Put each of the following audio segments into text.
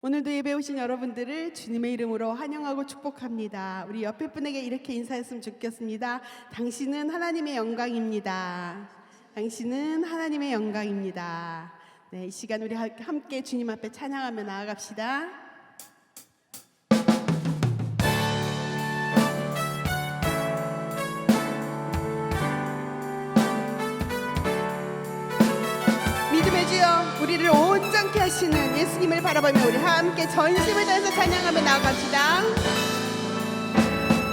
오늘도 예배 오신 여러분들을 주님의 이름으로 환영하고 축복합니다. 우리 옆에 분에게 이렇게 인사했으면 좋겠습니다. 당신은 하나님의 영광입니다. 당신은 하나님의 영광입니다. 네, 이 시간 우리 함께 주님 앞에 찬양하며 나아갑시다. 믿음의 주여, 우리를 온전케 하시는 예수님을 바라보며 우리 함께 전심을 다해서 찬양하며 나아갑시다.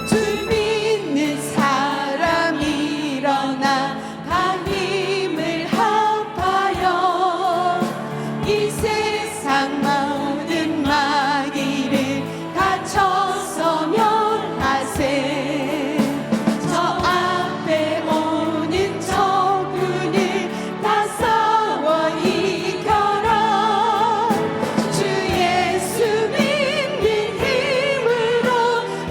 주 믿는 사람 일어나 다 힘을 합하여 이 세상 모든 마귀를 다쳐서 멸하세. 저 앞에 오는 적군을 다 싸워 이겨라. 주 예수 믿는 힘으로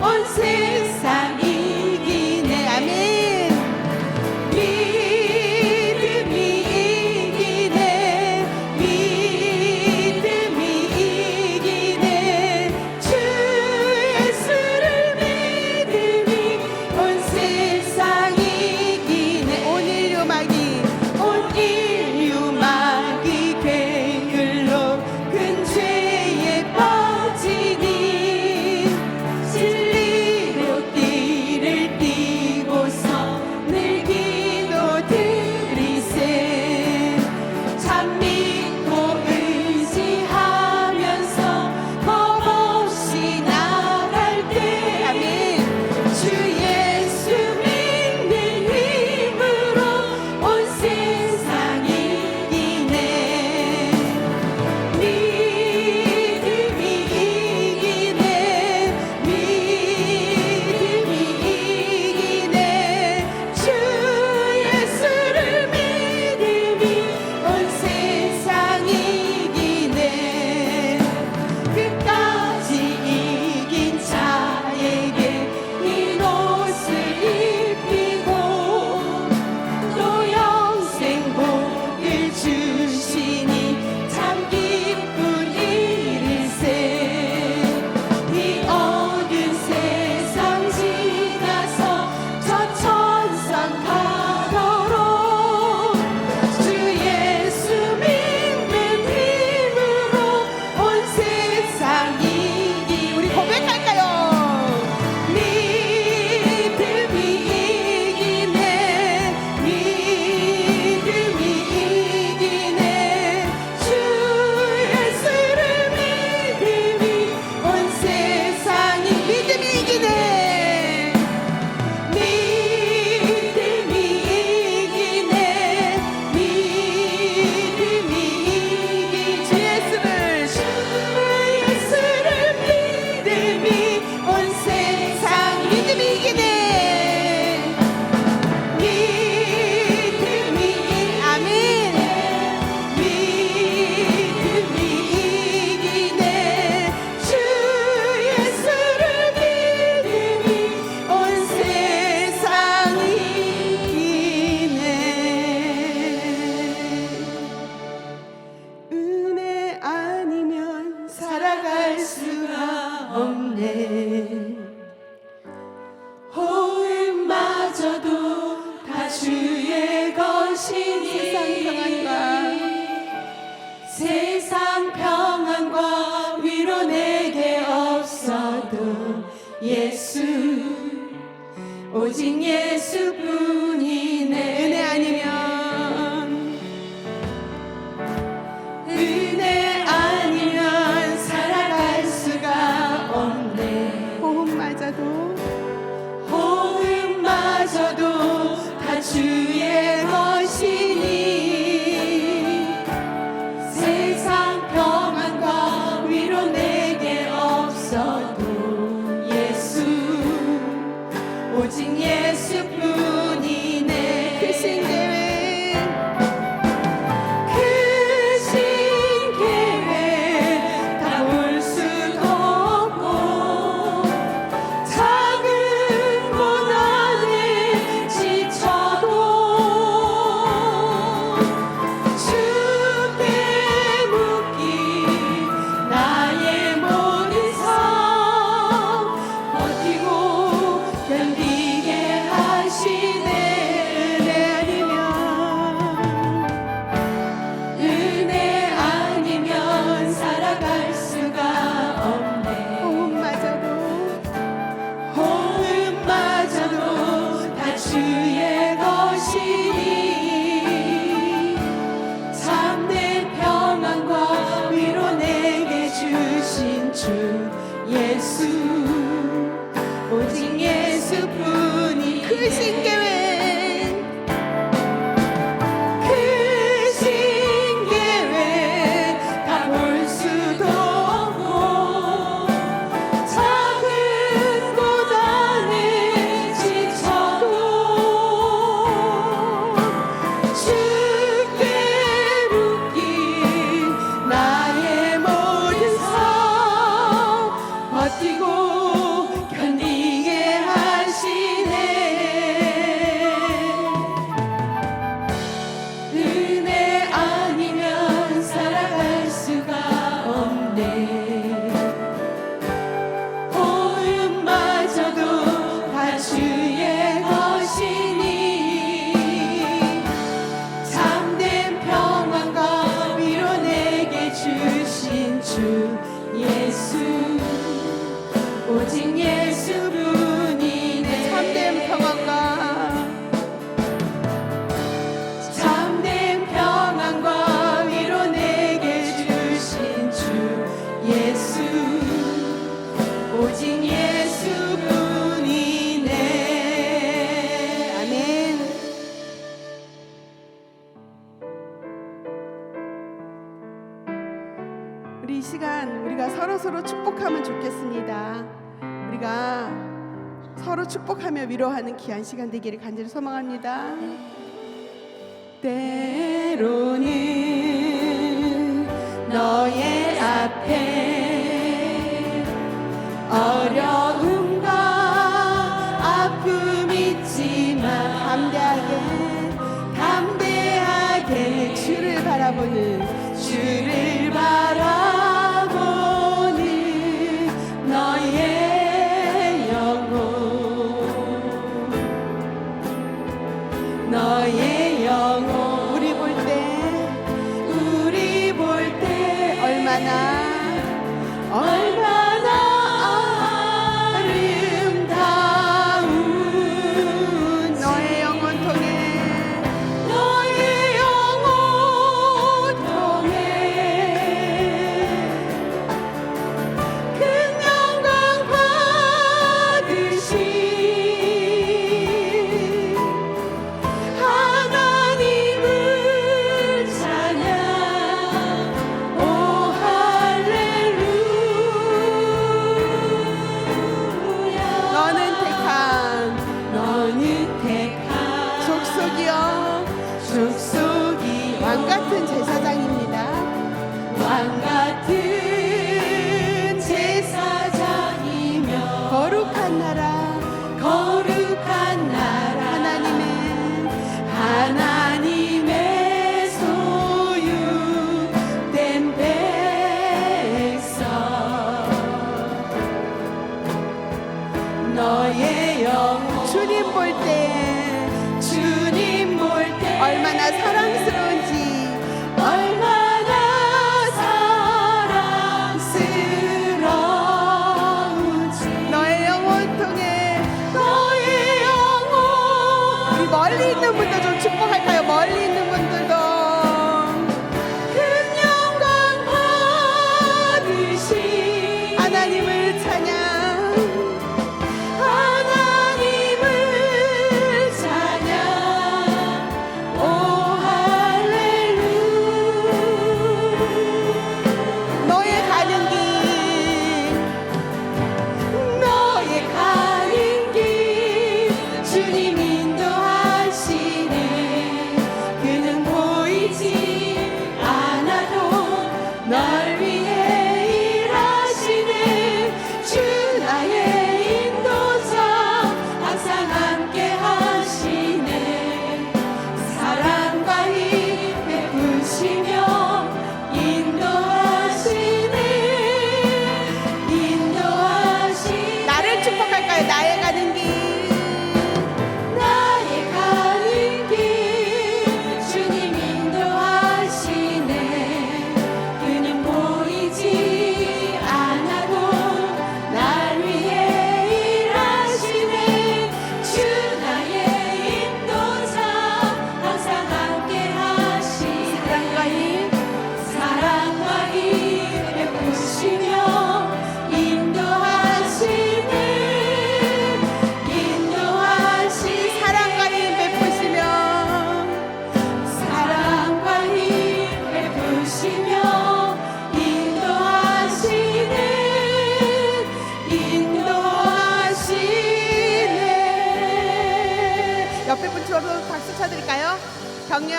온 세상 이기네. 아멘. 믿음이 이기네. 믿음이 이기네. 주 예수를 믿음이 온 세상 이기네. 온 인류 마귀 괴율로 큰 죄에 빠지니 진리로 띠를 띠고서 늘 기도드리세. 참 믿고 의지하면서 겁없이 나갈 때 아멘. 주 예수 믿는 힘으로 온 세상 이기네. 믿음이 이기네. 믿음이 이기네. 주 예수를 믿음이 온 세상 이기네. 끝까지 이긴 자에게 이 옷을 입히고 또 영생 복을 주시니 참 기쁜 일일세. 이 어두운 세상 지나서 저 천상 가도록 주 예수 믿는 힘으로 온 세상 이기. 우리 고백할까요? 믿음이 이기네. 믿음이 이기네. 주 예수를 믿음이 온 세상이 믿음이 이기네. 믿음이 이기네. 믿음이 이기. 주 예수를 믿음이 온 세상 믿음이 이기네. 믿음이 아멘. 믿음이 이기네. 주 예수를 믿음이 온 세상 이기네. 은혜 아니면 살아갈 수가 없네. 호흡마저도 다 주의 것이니 세상 평안과 위로 내게 없어도 예수 오직 예수뿐이네. 은혜 아니면 살아갈 수가 없네. 호흡마저도 다 주의 것이니 세상 평안과 위로 내게 없어도 예수 오직 예수뿐이네. 예수뿐이 크신 계획 다 볼 수도 없고 작은 고단에 지쳐도 주께 묶인 나의 모든 삶 버티고 견디게 하시네. 은혜 아니면 살아갈 수가 없네. 보음마저도 다 주의 것이니 참된 평안과 위로 내게 주신 주 예수 오직 예수뿐이네. 참된 평안과 위로 내게 주신 주 예수 오직 예수뿐이네. 아멘. 우리 이 시간 우리가 서로 축복하면 좋겠습니다. 우리가 서로 축복하며 위로하는 귀한 시간 되기를 간절히 소망합니다. 때로는 너의 앞에 어려움과 아픔 있지만 담대하게 주를 바라보는 너의 영혼 우리 볼 때 얼마나 아름다운 너의 영혼 통해 큰 영광 받으신 하나님을 찬양. 오 할렐루야. 너는 택한 족속이 왕같은 제사장입니다. 왕같은 제사장이며 거룩한 나라 하나님의 소유된 백성 너의 영혼 주님 볼 때 얼마나 사랑스러운지 너의 영혼 통해 우리 멀리 있는 분들 좀 축복할까요? 멀리 있는 분들도 큰 영광 받으신 하나님을 찬양. 오 할렐루야. 너의 가는 길 주님 인도하시네.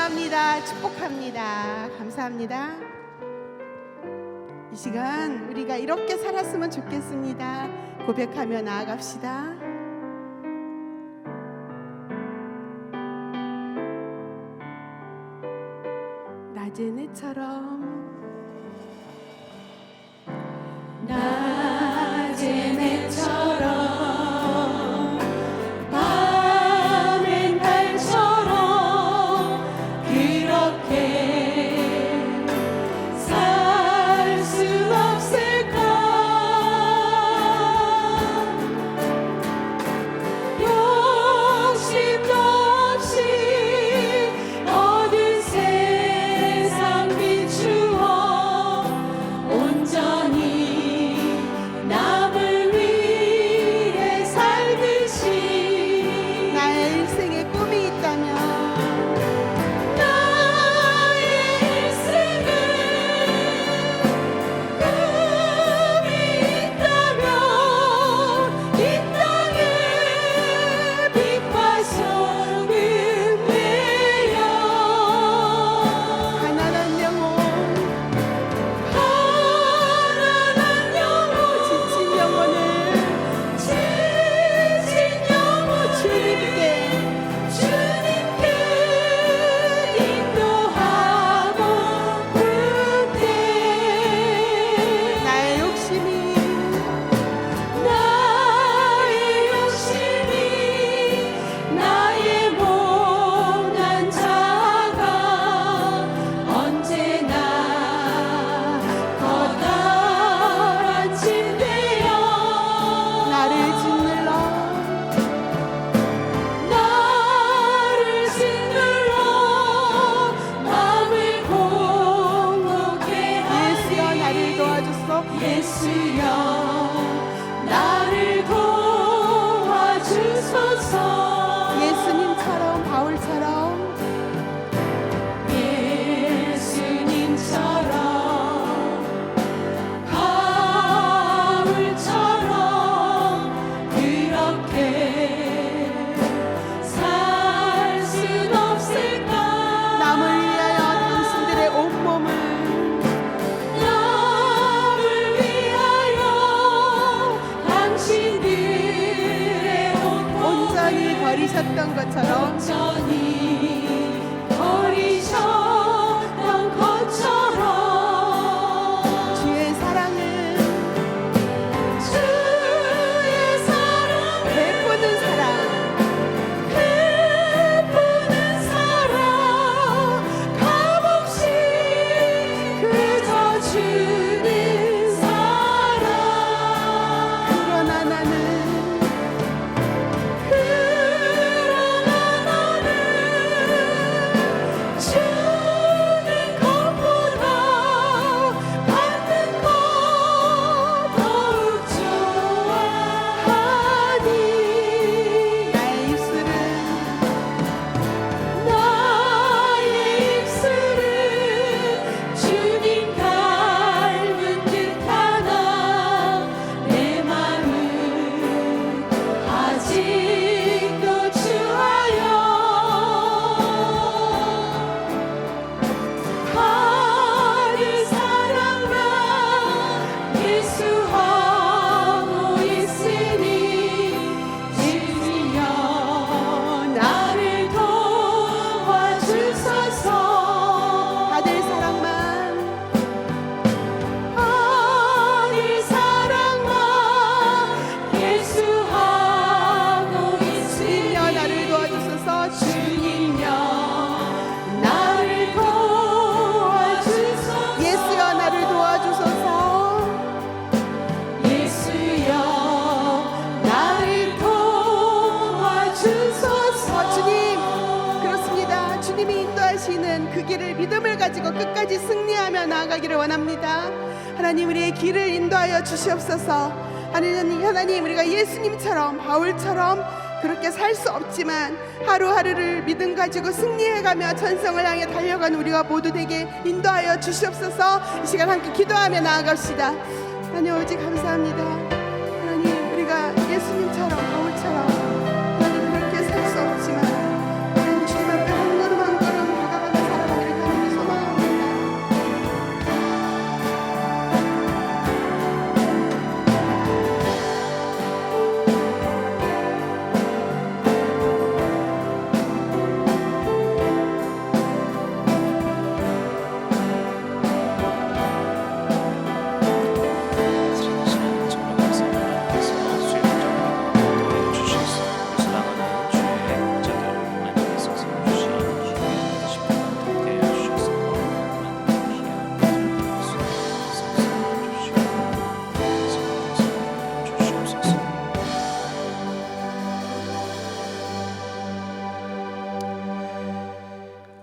인도합니다. 축복합니다. 감사합니다. 이 시간 우리가 이렇게 살았으면 좋겠습니다. 고백하며 나아갑시다. 낮은 해처럼 낮은 해처럼 밤엔 달처럼 그렇게 살 수 없을까. 욕심도 없이 얻은 세상 비추어 온전히 남을 위해 살듯이 나의 일생에 꿈이 있다면 나의 일생에 꿈이 있다면 이 땅에 빛과 소금 내어 가난한 영혼 가난한 영혼 지친 영혼을 지친 영혼 주님께 주님께 인도하고 그때 나의 욕심이 나의 못난 자가 언제나 커다란 짐되어 나를 짓눌러 마음을 공복해 예수여 나를 도와주소. 예수여 나를 도와주소서. 예수님처럼 바울처럼 예수님처럼 바울처럼 그렇게 살 순 없을까. 남을 위하여 당신들의 온몸을 남을 위하여 당신들의 온전히 버리셨던 것처럼 온전히 버리셨던 것처럼 주의 사랑을 주의 사랑을 베푸는 사랑 베푸는 사랑 값없이 그저 주는 사랑. 그러나 나는 주는 것보다 받는 것 더욱 좋아하니 나의 입술은 나의 입술은 주님 닮은 듯하나 내 맘은 아직도 추하여 하늘 사랑만 예수하고 있으니 주여 나를 도와주소서. 받을 사랑만 하늘 사랑만 예수하고 있으니 주님여 나를 도와주소서. 주님여 나를 도와주소서. 예수여 나를 도와주소서. 예수여 나를 도와주소서. 주님 그렇습니다. 주님이 인도하시는 그 길을 믿음을 가지고 끝까지 승리하며 나아가기를 원합니다. 하나님 우리의 길을 인도하여 주시옵소서. 하나님 우리가 예수님처럼 바울처럼 그렇게 살 수 없지만 하루하루를 믿음 가지고 승리해가며 전성을 향해 달려가는 우리가 모두 되게 인도하여 주시옵소서. 이 시간 함께 기도하며 나아갑시다. 하나님 오직 감사합니다. 하나님 우리가 예수님처럼 바울처럼 하나님 그렇게 살 수 없지만 하나님 주님 앞에 한 걸음 한 걸음 다가가는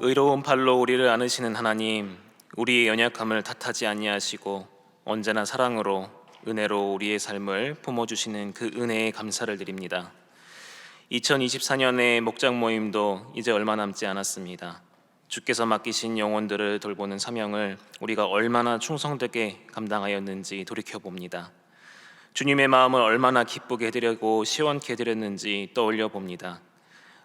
의로운 팔로 우리를 안으시는 하나님, 우리의 연약함을 탓하지 아니하시고 언제나 사랑으로 은혜로 우리의 삶을 품어주시는 그 은혜에 감사를 드립니다. 2024년의 목장 모임도 이제 얼마 남지 않았습니다. 주께서 맡기신 영혼들을 돌보는 사명을 우리가 얼마나 충성되게 감당하였는지 돌이켜봅니다. 주님의 마음을 얼마나 기쁘게 해드리고 시원케 해드렸는지 떠올려 봅니다.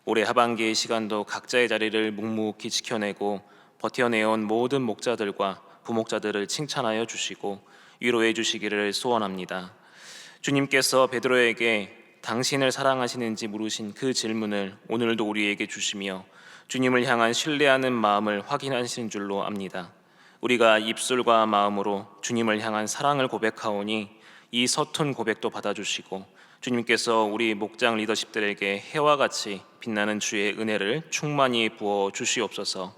올해 하반기의 시간도 각자의 자리를 묵묵히 지켜내고 버텨내온 모든 목자들과 부목자들을 칭찬하여 주시고 위로해 주시기를 소원합니다. 주님께서 베드로에게 당신을 사랑하시는지 물으신 그 질문을 오늘도 우리에게 주시며 주님을 향한 신뢰하는 마음을 확인하신 줄로 압니다. 우리가 입술과 마음으로 주님을 향한 사랑을 고백하오니 이 서툰 고백도 받아주시고 주님께서 우리 목장 리더십들에게 해와 같이 빛나는 주의 은혜를 충만히 부어 주시옵소서.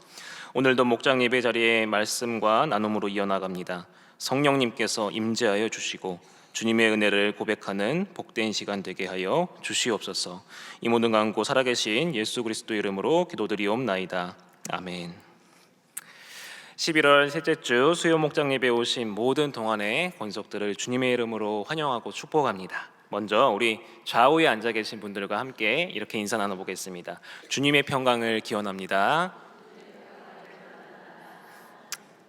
오늘도 목장 예배 자리의 말씀과 나눔으로 이어나갑니다. 성령님께서 임재하여 주시고 주님의 은혜를 고백하는 복된 시간 되게 하여 주시옵소서. 이 모든 간구 살아계신 예수 그리스도 이름으로 기도드리옵나이다. 아멘. 11월 셋째 주 수요 목장 예배에 오신 모든 동안의 권속들을 주님의 이름으로 환영하고 축복합니다. 먼저 우리 좌우에 앉아 계신 분들과 함께 이렇게 인사 나눠보겠습니다. 주님의 평강을 기원합니다.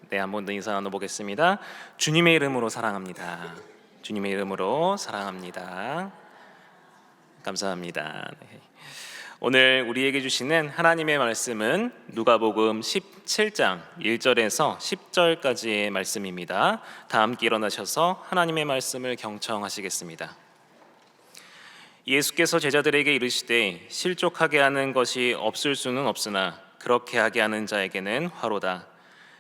네, 한 번 더 인사 나눠보겠습니다. 주님의 이름으로 사랑합니다. 주님의 이름으로 사랑합니다. 감사합니다. 네. 오늘 우리에게 주시는 하나님의 말씀은 누가복음 17장 1절에서 10절까지의 말씀입니다. 다 함께 일어나셔서 하나님의 말씀을 경청하시겠습니다. 예수께서 제자들에게 이르시되 실족하게 하는 것이 없을 수는 없으나 그렇게 하게 하는 자에게는 화로다.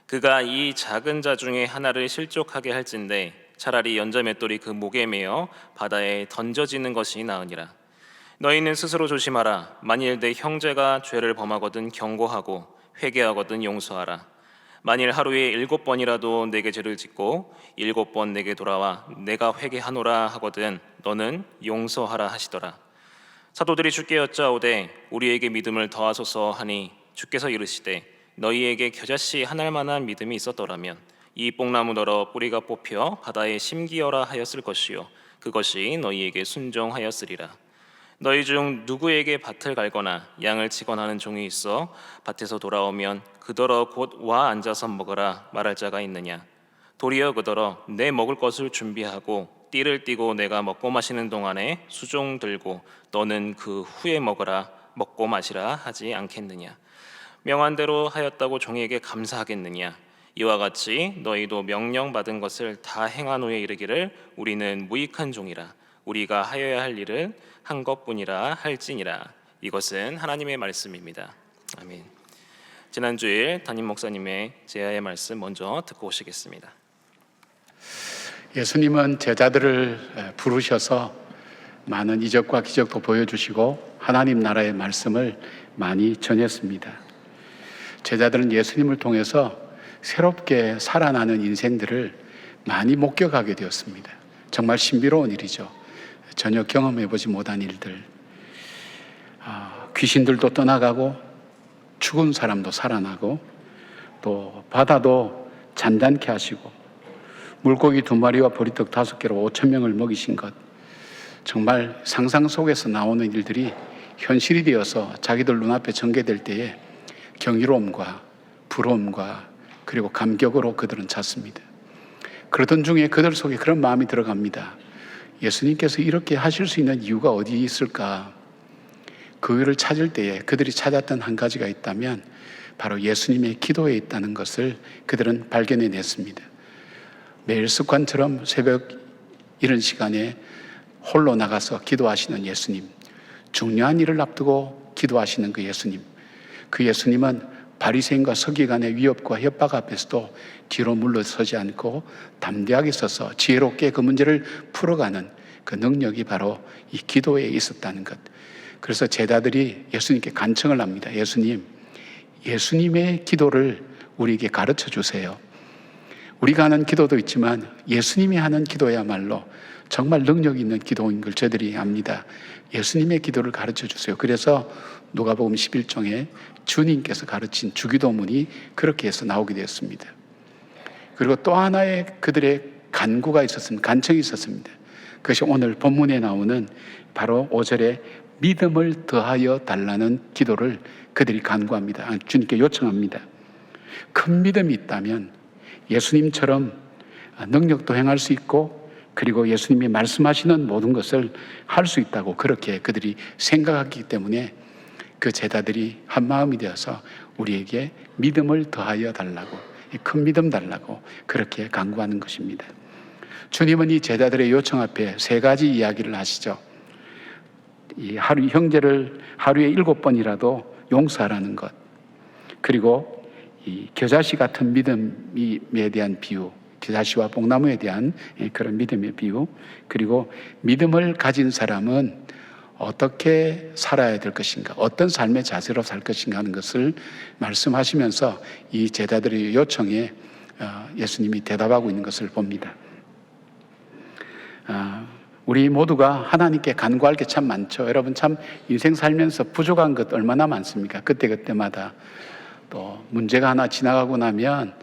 그가 이 작은 자 중에 하나를 실족하게 할진대 차라리 연자맷돌이 그 목에 매어 바다에 던져지는 것이 나으니라. 너희는 스스로 조심하라. 만일 내 형제가 죄를 범하거든 경고하고 회개하거든 용서하라. 만일 하루에 7번이라도 내게 죄를 짓고 7번 내게 돌아와 내가 회개하노라 하거든 너는 용서하라 하시더라. 사도들이 주께 여짜오되 우리에게 믿음을 더하소서 하니 주께서 이르시되 너희에게 겨자씨 한 알만한 믿음이 있었더라면 이 뽕나무 널어 뿌리가 뽑혀 바다에 심기어라 하였을 것이요 그것이 너희에게 순종하였으리라. 너희 중 누구에게 밭을 갈거나 양을 치거나 하는 종이 있어 밭에서 돌아오면 그더러 곧 와 앉아서 먹으라 말할 자가 있느냐? 도리어 그더러 내 먹을 것을 준비하고 띠를 띠고 내가 먹고 마시는 동안에 수종 들고 너는 그 후에 먹으라 먹고 마시라 하지 않겠느냐? 명한 대로 하였다고 종에게 감사하겠느냐? 이와 같이 너희도 명령받은 것을 다 행한 후에 이르기를 우리는 무익한 종이라 우리가 하여야 할 일을 한 것뿐이라 할지니라. 이것은 하나님의 말씀입니다. 아멘. 지난 주일 담임 목사님의 제야의 말씀 먼저 듣고 오시겠습니다. 예수님은 제자들을 부르셔서 많은 이적과 기적도 보여주시고 하나님 나라의 말씀을 많이 전했습니다. 제자들은 예수님을 통해서 새롭게 살아나는 인생들을 많이 목격하게 되었습니다. 정말 신비로운 일이죠. 전혀 경험해보지 못한 일들. 귀신들도 떠나가고 죽은 사람도 살아나고 또 바다도 잔잔케 하시고 물고기 2마리와 보리떡 5개로 5,000명을 먹이신 것. 정말 상상 속에서 나오는 일들이 현실이 되어서 자기들 눈앞에 전개될 때에 경이로움과 부러움과 그리고 감격으로 그들은 찼습니다. 그러던 중에 그들 속에 그런 마음이 들어갑니다. 예수님께서 이렇게 하실 수 있는 이유가 어디 있을까? 그를 찾을 때에 그들이 찾았던 한 가지가 있다면 바로 예수님의 기도에 있다는 것을 그들은 발견해냈습니다. 매일 습관처럼 새벽 이런 시간에 홀로 나가서 기도하시는 예수님, 중요한 일을 앞두고 기도하시는 그 예수님, 그 예수님은 바리새인과 서기관의 위협과 협박 앞에서도 뒤로 물러서지 않고 담대하게 서서 지혜롭게 그 문제를 풀어가는 그 능력이 바로 이 기도에 있었다는 것. 그래서 제자들이 예수님께 간청을 합니다. 예수님, 예수님의 기도를 우리에게 가르쳐 주세요. 우리가 하는 기도도 있지만 예수님이 하는 기도야말로 정말 능력 있는 기도인 걸 저희들이 압니다. 예수님의 기도를 가르쳐 주세요. 그래서 누가복음 11장에 주님께서 가르친 주기도문이 그렇게 해서 나오게 되었습니다. 그리고 또 하나의 그들의 간구가 있었습니다. 간청이 있었습니다. 그것이 오늘 본문에 나오는 바로 5절에 믿음을 더하여 달라는 기도를 그들이 간구합니다. 주님께 요청합니다. 큰 믿음이 있다면 예수님처럼 능력도 행할 수 있고, 그리고 예수님이 말씀하시는 모든 것을 할 수 있다고 그렇게 그들이 생각하기 때문에 그 제자들이 한 마음이 되어서 우리에게 믿음을 더하여 달라고, 큰 믿음 달라고 그렇게 간구하는 것입니다. 주님은 이 제자들의 요청 앞에 세 가지 이야기를 하시죠. 이 형제를 하루에 7번이라도 용서하라는 것, 그리고 이 겨자씨 같은 믿음에 대한 비유, 겨자씨와 뽕나무에 대한 그런 믿음의 비유, 그리고 믿음을 가진 사람은 어떻게 살아야 될 것인가, 어떤 삶의 자세로 살 것인가 하는 것을 말씀하시면서 이 제자들의 요청에 예수님이 대답하고 있는 것을 봅니다. 우리 모두가 하나님께 간구할 게 참 많죠. 여러분 참 인생 살면서 부족한 것 얼마나 많습니까? 그때마다 또 문제가 하나 지나가고 나면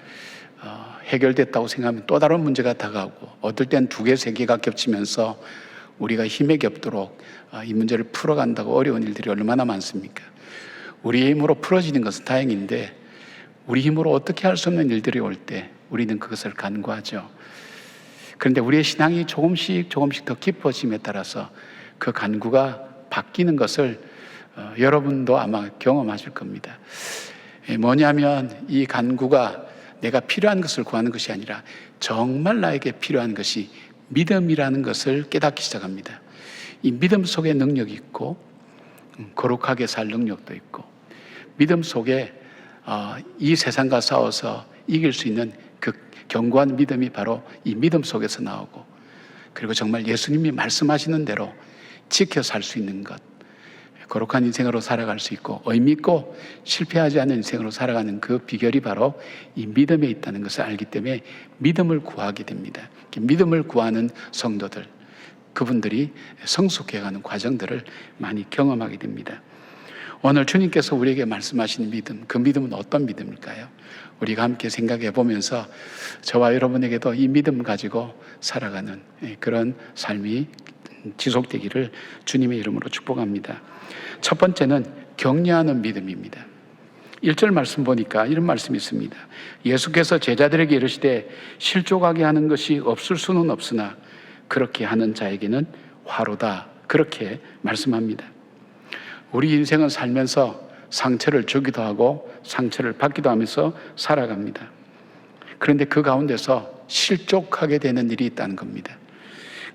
해결됐다고 생각하면 또 다른 문제가 다가오고, 어떨 땐 2개, 3개가 겹치면서 우리가 힘에 겹도록 이 문제를 풀어간다고 어려운 일들이 얼마나 많습니까? 우리의 힘으로 풀어지는 것은 다행인데 우리 힘으로 어떻게 할 수 없는 일들이 올 때 우리는 그것을 간구하죠. 그런데 우리의 신앙이 조금씩 더 깊어짐에 따라서 그 간구가 바뀌는 것을 여러분도 아마 경험하실 겁니다. 뭐냐면 이 간구가 내가 필요한 것을 구하는 것이 아니라 정말 나에게 필요한 것이 믿음이라는 것을 깨닫기 시작합니다. 이 믿음 속에 능력이 있고, 거룩하게 살 능력도 있고, 믿음 속에 이 세상과 싸워서 이길 수 있는 그 견고한 믿음이 바로 이 믿음 속에서 나오고, 그리고 정말 예수님이 말씀하시는 대로 지켜 살 수 있는 것, 거룩한 인생으로 살아갈 수 있고 의미 있고 실패하지 않는 인생으로 살아가는 그 비결이 바로 이 믿음에 있다는 것을 알기 때문에 믿음을 구하게 됩니다. 믿음을 구하는 성도들, 그분들이 성숙해가는 과정들을 많이 경험하게 됩니다. 오늘 주님께서 우리에게 말씀하시는 믿음, 그 믿음은 어떤 믿음일까요? 우리가 함께 생각해 보면서 저와 여러분에게도 이 믿음을 가지고 살아가는 그런 삶이 지속되기를 주님의 이름으로 축복합니다. 첫 번째는 격려하는 믿음입니다. 1절 말씀 보니까 이런 말씀이 있습니다. 예수께서 제자들에게 이르시되 실족하게 하는 것이 없을 수는 없으나 그렇게 하는 자에게는 화로다, 그렇게 말씀합니다. 우리 인생은 살면서 상처를 주기도 하고 상처를 받기도 하면서 살아갑니다. 그런데 그 가운데서 실족하게 되는 일이 있다는 겁니다.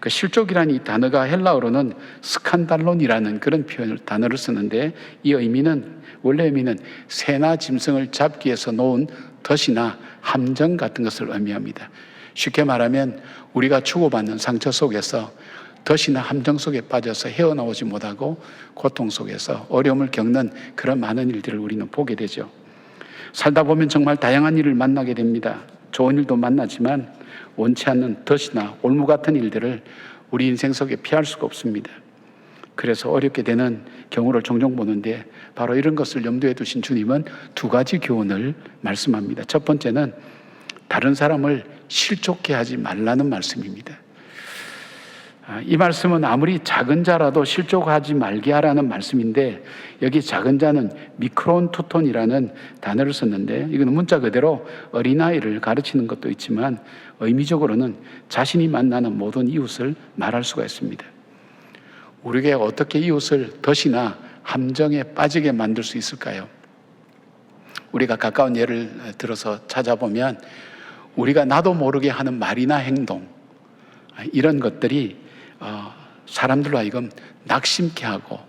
그 실족이라는 이 단어가 헬라어로는 스칸달론이라는 그런 단어를 쓰는데, 이 의미는, 원래 의미는 새나 짐승을 잡기 위해서 놓은 덫이나 함정 같은 것을 의미합니다. 쉽게 말하면 우리가 주고받는 상처 속에서 덫이나 함정 속에 빠져서 헤어나오지 못하고 고통 속에서 어려움을 겪는 그런 많은 일들을 우리는 보게 되죠. 살다 보면 정말 다양한 일을 만나게 됩니다. 좋은 일도 만나지만 원치 않는 덫이나 올무 같은 일들을 우리 인생 속에 피할 수가 없습니다. 그래서 어렵게 되는 경우를 종종 보는데, 바로 이런 것을 염두에 두신 주님은 2가지 교훈을 말씀합니다. 첫 번째는 다른 사람을 실족해 하지 말라는 말씀입니다. 이 말씀은 아무리 작은 자라도 실족하지 말게 하라는 말씀인데, 여기 작은 자는 미크론 투톤이라는 단어를 썼는데, 이건 문자 그대로 어린아이를 가르치는 것도 있지만 의미적으로는 자신이 만나는 모든 이웃을 말할 수가 있습니다. 우리에게 어떻게 이웃을 덫이나 함정에 빠지게 만들 수 있을까요? 우리가 가까운 예를 들어서 찾아보면 우리가 나도 모르게 하는 말이나 행동, 이런 것들이 사람들로 하여금 낙심케 하고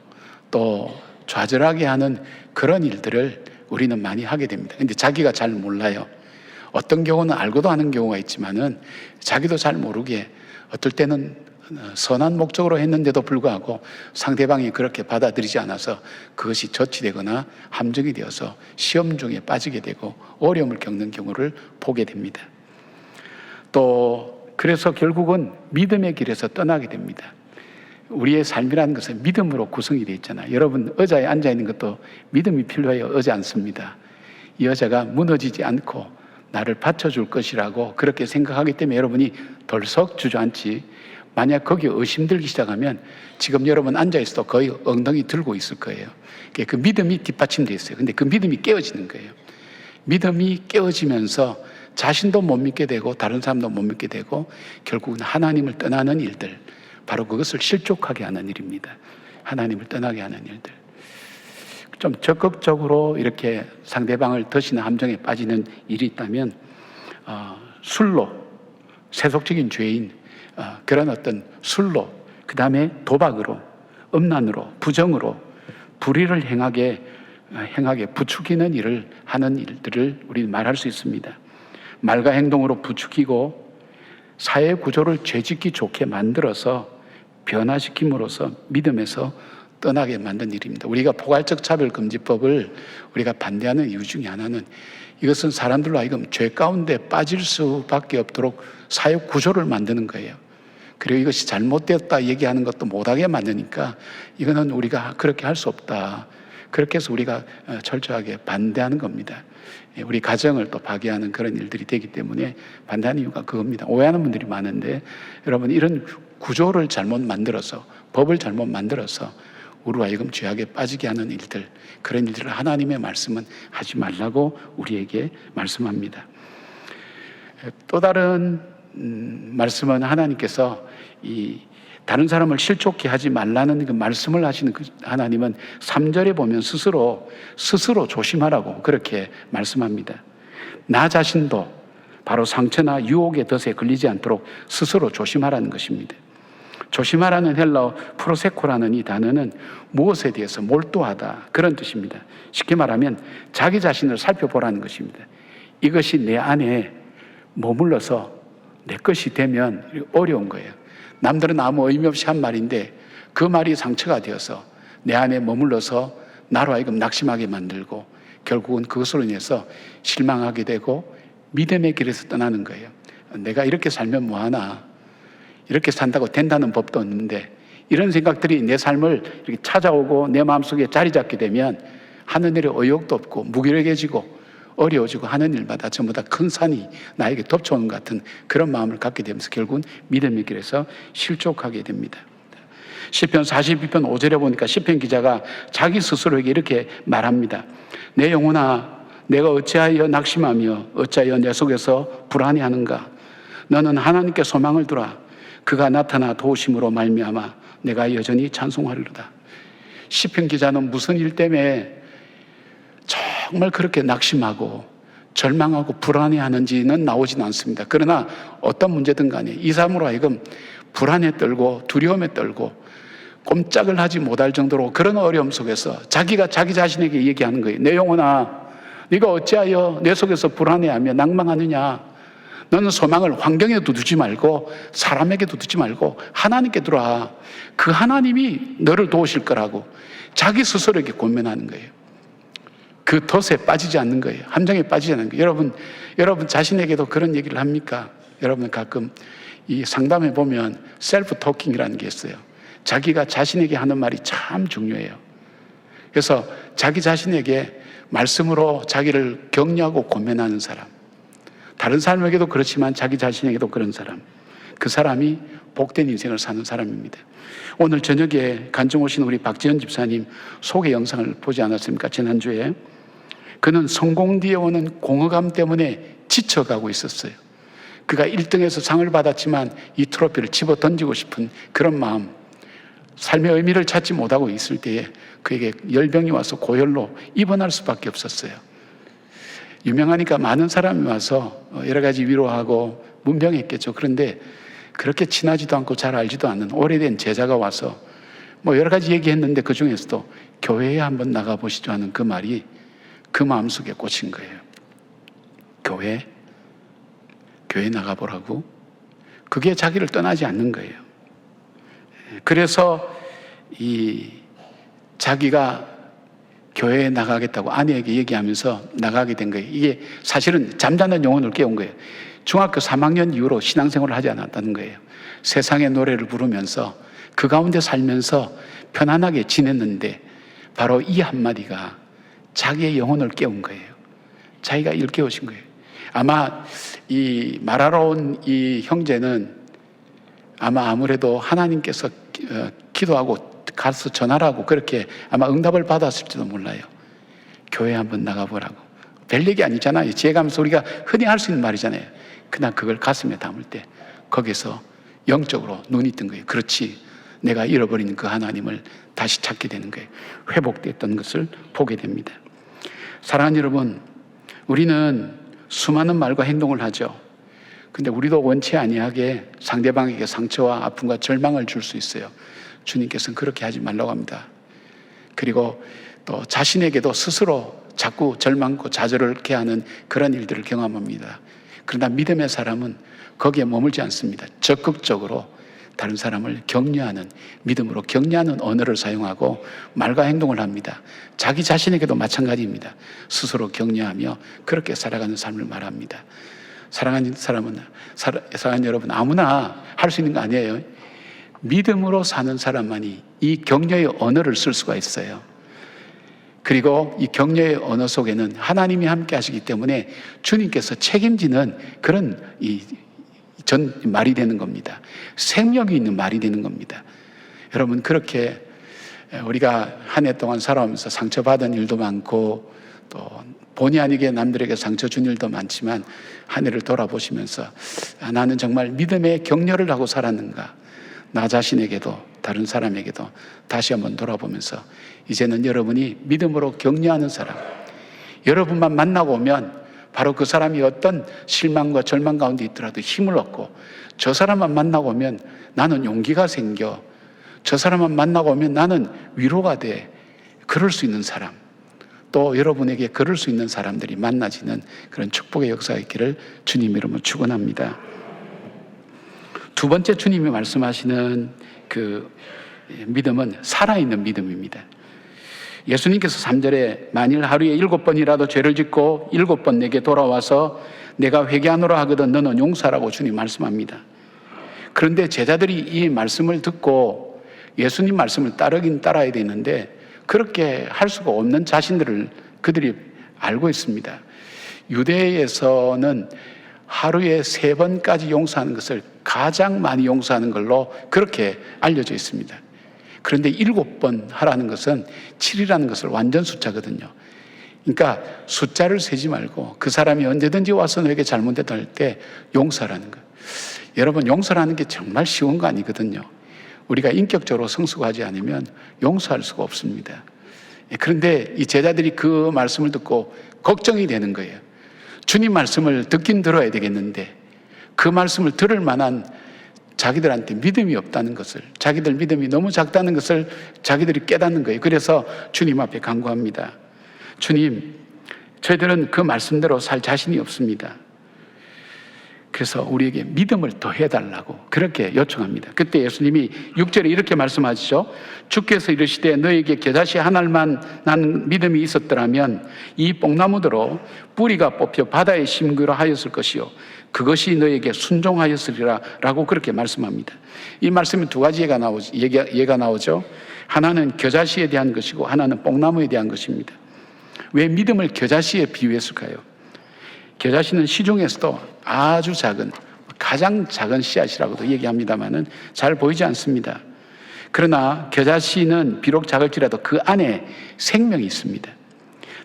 또 좌절하게 하는 그런 일들을 우리는 많이 하게 됩니다. 근데 자기가 잘 몰라요. 어떤 경우는 알고도 하는 경우가 있지만은 자기도 잘 모르게 어떨 때는 선한 목적으로 했는데도 불구하고 상대방이 그렇게 받아들이지 않아서 그것이 저치되거나 함정이 되어서 시험 중에 빠지게 되고 어려움을 겪는 경우를 보게 됩니다. 또 그래서 결국은 믿음의 길에서 떠나게 됩니다. 우리의 삶이라는 것은 믿음으로 구성이 되어 있잖아요. 여러분 의자에 앉아 있는 것도 믿음이 필요해요. 의자 앉습니다. 이 의자가 무너지지 않고 나를 받쳐줄 것이라고 그렇게 생각하기 때문에 여러분이 덜썩 주저앉지, 만약 거기에 의심 들기 시작하면 지금 여러분 앉아 있어도 거의 엉덩이 들고 있을 거예요. 그 믿음이 뒷받침되어 있어요. 근데 그 믿음이 깨어지는 거예요. 믿음이 깨어지면서 자신도 못 믿게 되고 다른 사람도 못 믿게 되고 결국은 하나님을 떠나는 일들, 바로 그것을 실족하게 하는 일입니다. 하나님을 떠나게 하는 일들. 좀 적극적으로 이렇게 상대방을 드시는 함정에 빠지는 일이 있다면 술로, 세속적인 죄인, 그런 어떤 술로, 그 다음에 도박으로, 음란으로, 부정으로 불의를 행하게 부추기는 일을 하는 일들을 우리는 말할 수 있습니다. 말과 행동으로 부추기고 사회 구조를 죄짓기 좋게 만들어서 변화시킴으로써 믿음에서 떠나게 만든 일입니다. 우리가 포괄적 차별금지법을 우리가 반대하는 이유 중에 하나는 이것은 사람들로 하여금 죄 가운데 빠질 수밖에 없도록 사회 구조를 만드는 거예요. 그리고 이것이 잘못되었다 얘기하는 것도 못하게 만드니까 이거는 우리가 그렇게 할 수 없다. 그렇게 해서 우리가 철저하게 반대하는 겁니다. 우리 가정을 또 파괴하는 그런 일들이 되기 때문에 반대하는 이유가 그겁니다. 오해하는 분들이 많은데 여러분, 이런 구조를 잘못 만들어서, 법을 잘못 만들어서 우리로 하여금 죄악에 빠지게 하는 일들, 그런 일들을 하나님의 말씀은 하지 말라고 우리에게 말씀합니다. 또 다른 말씀은 하나님께서 다른 사람을 실족케 하지 말라는 그 말씀을 하시는 그 하나님은 3절에 보면 스스로 조심하라고 그렇게 말씀합니다. 나 자신도 바로 상처나 유혹의 덫에 걸리지 않도록 스스로 조심하라는 것입니다. 조심하라는 헬라어 프로세코라는 이 단어는 무엇에 대해서 몰두하다, 그런 뜻입니다. 쉽게 말하면 자기 자신을 살펴보라는 것입니다. 이것이 내 안에 머물러서 내 것이 되면 어려운 거예요. 남들은 아무 의미 없이 한 말인데 그 말이 상처가 되어서 내 안에 머물러서 나로 하여금 낙심하게 만들고 결국은 그것으로 인해서 실망하게 되고 믿음의 길에서 떠나는 거예요. 내가 이렇게 살면 뭐하나, 이렇게 산다고 된다는 법도 없는데, 이런 생각들이 내 삶을 이렇게 찾아오고 내 마음속에 자리 잡게 되면 하늘의 의욕도 없고 무기력해지고 어려워지고 하는 일마다 전부 다 큰 산이 나에게 덮쳐오는 것 같은 그런 마음을 갖게 되면서 결국은 믿음의 길에서 실족하게 됩니다. 시편 42편 5절에 보니까 시편 기자가 자기 스스로에게 이렇게 말합니다. 내 영혼아, 내가 어찌하여 낙심하며 어찌하여 내 속에서 불안해하는가? 너는 하나님께 소망을 두라. 그가 나타나 도우심으로 말미암아 내가 여전히 찬송하리로다. 시편 기자는 무슨 일 때문에 정말 그렇게 낙심하고 절망하고 불안해하는지는 나오진 않습니다. 그러나 어떤 문제든 간에 이 사람으로 하여금 불안에 떨고 두려움에 떨고 꼼짝을 하지 못할 정도로 그런 어려움 속에서 자기가 자기 자신에게 얘기하는 거예요. 내 영혼아, 네가 어찌하여 내 속에서 불안해하며 낭망하느냐? 너는 소망을 환경에도 두지 말고 사람에게도 두지 말고 하나님께 두라. 그 하나님이 너를 도우실 거라고 자기 스스로에게 권면하는 거예요. 그 덫에 빠지지 않는 거예요. 함정에 빠지지 않는 거예요. 여러분 자신에게도 그런 얘기를 합니까? 여러분 가끔 이 상담해 보면 셀프 토킹이라는 게 있어요. 자기가 자신에게 하는 말이 참 중요해요. 그래서 자기 자신에게 말씀으로 자기를 격려하고 권면하는 사람, 다른 사람에게도 그렇지만 자기 자신에게도 그런 사람, 그 사람이 복된 인생을 사는 사람입니다. 오늘 저녁에 간증 오신 우리 박지현 집사님 소개 영상을 보지 않았습니까? 지난주에. 그는 성공 뒤에 오는 공허감 때문에 지쳐가고 있었어요. 그가 1등에서 상을 받았지만 이 트로피를 집어 던지고 싶은 그런 마음, 삶의 의미를 찾지 못하고 있을 때에 그에게 열병이 와서 고열로 입원할 수밖에 없었어요. 유명하니까 많은 사람이 와서 여러 가지 위로하고 문병했겠죠. 그런데 그렇게 친하지도 않고 잘 알지도 않는 오래된 제자가 와서 뭐 여러 가지 얘기했는데 그 중에서도 교회에 한번 나가보시죠 하는 그 말이 그 마음속에 꽂힌 거예요. 교회 나가보라고? 그게 자기를 떠나지 않는 거예요. 그래서 자기가 교회에 나가겠다고 아내에게 얘기하면서 나가게 된 거예요. 이게 사실은 잠자는 영혼을 깨운 거예요. 중학교 3학년 이후로 신앙생활을 하지 않았다는 거예요. 세상의 노래를 부르면서 그 가운데 살면서 편안하게 지냈는데 바로 이 한마디가 자기의 영혼을 깨운 거예요. 자기가 일깨우신 거예요. 아마 이 말하러 온 이 형제는 아마 아무래도 하나님께서 기도하고 가서 전하라고 그렇게 아마 응답을 받았을지도 몰라요. 교회 한번 나가보라고. 별 얘기 아니잖아요. 지혜가면서 우리가 흔히 할 수 있는 말이잖아요. 그냥 그걸 가슴에 담을 때 거기서 영적으로 눈이 뜬 거예요. 그렇지, 내가 잃어버린 그 하나님을 다시 찾게 되는 거예요. 회복됐던 것을 보게 됩니다. 사랑하는 여러분, 우리는 수많은 말과 행동을 하죠. 근데 우리도 원치 아니하게 상대방에게 상처와 아픔과 절망을 줄 수 있어요. 주님께서는 그렇게 하지 말라고 합니다. 그리고 또 자신에게도 스스로 자꾸 절망고 좌절을 하는 그런 일들을 경험합니다. 그러나 믿음의 사람은 거기에 머물지 않습니다. 적극적으로 다른 사람을 격려하는, 믿음으로 격려하는 언어를 사용하고 말과 행동을 합니다. 자기 자신에게도 마찬가지입니다. 스스로 격려하며 그렇게 살아가는 삶을 말합니다. 사랑하는 여러분, 아무나 할 수 있는 거 아니에요. 믿음으로 사는 사람만이 이 격려의 언어를 쓸 수가 있어요. 그리고 이 격려의 언어 속에는 하나님이 함께 하시기 때문에 주님께서 책임지는 그런 말이 되는 겁니다. 생명이 있는 말이 되는 겁니다. 여러분, 그렇게 우리가 한 해 동안 살아오면서 상처받은 일도 많고 또 본의 아니게 남들에게 상처 준 일도 많지만 한 해를 돌아보시면서 나는 정말 믿음의 격려를 하고 살았는가, 나 자신에게도 다른 사람에게도 다시 한번 돌아보면서 이제는 여러분이 믿음으로 격려하는 사람, 여러분만 만나고 오면 바로 그 사람이 어떤 실망과 절망 가운데 있더라도 힘을 얻고, 저 사람만 만나고 오면 나는 용기가 생겨, 저 사람만 만나고 오면 나는 위로가 돼, 그럴 수 있는 사람, 또 여러분에게 그럴 수 있는 사람들이 만나지는 그런 축복의 역사가 있기를 주님 이름으로 축원합니다. 두 번째 주님이 말씀하시는 그 믿음은 살아있는 믿음입니다. 예수님께서 3절에 만일 하루에 7번이라도 죄를 짓고 7번 내게 돌아와서 내가 회개하노라 하거든 너는 용서하라고 주님 말씀합니다. 그런데 제자들이 이 말씀을 듣고 예수님 말씀을 따르긴 따라야 되는데 그렇게 할 수가 없는 자신들을 그들이 알고 있습니다. 유대에서는 하루에 3번까지 용서하는 것을 가장 많이 용서하는 걸로 그렇게 알려져 있습니다. 그런데 7번 하라는 것은 7이라는 것을 완전 숫자거든요. 그러니까 숫자를 세지 말고 그 사람이 언제든지 와서 너에게 잘못했다 할 때 용서라는 거예요. 여러분, 용서라는 게 정말 쉬운 거 아니거든요. 우리가 인격적으로 성숙하지 않으면 용서할 수가 없습니다. 그런데 이 제자들이 그 말씀을 듣고 걱정이 되는 거예요. 주님 말씀을 듣긴 들어야 되겠는데 그 말씀을 들을 만한 자기들한테 믿음이 없다는 것을, 자기들 믿음이 너무 작다는 것을 자기들이 깨닫는 거예요. 그래서 주님 앞에 간구합니다. 주님, 저희들은 그 말씀대로 살 자신이 없습니다. 그래서 우리에게 믿음을 더 해달라고 그렇게 요청합니다. 그때 예수님이 6절에 이렇게 말씀하시죠. 주께서 이르시되 너에게 겨자씨 한 알만 난 믿음이 있었더라면 이 뽕나무대로 뿌리가 뽑혀 바다에 심기로 하였을 것이요 그것이 너에게 순종하였으리라 라고 그렇게 말씀합니다. 이 말씀에 두 가지 예가 나오죠. 하나는 겨자씨에 대한 것이고 하나는 뽕나무에 대한 것입니다. 왜 믿음을 겨자씨에 비유했을까요? 겨자씨는 시중에서도 아주 작은, 가장 작은 씨앗이라고도 얘기합니다만은 잘 보이지 않습니다. 그러나 겨자씨는 비록 작을지라도 그 안에 생명이 있습니다.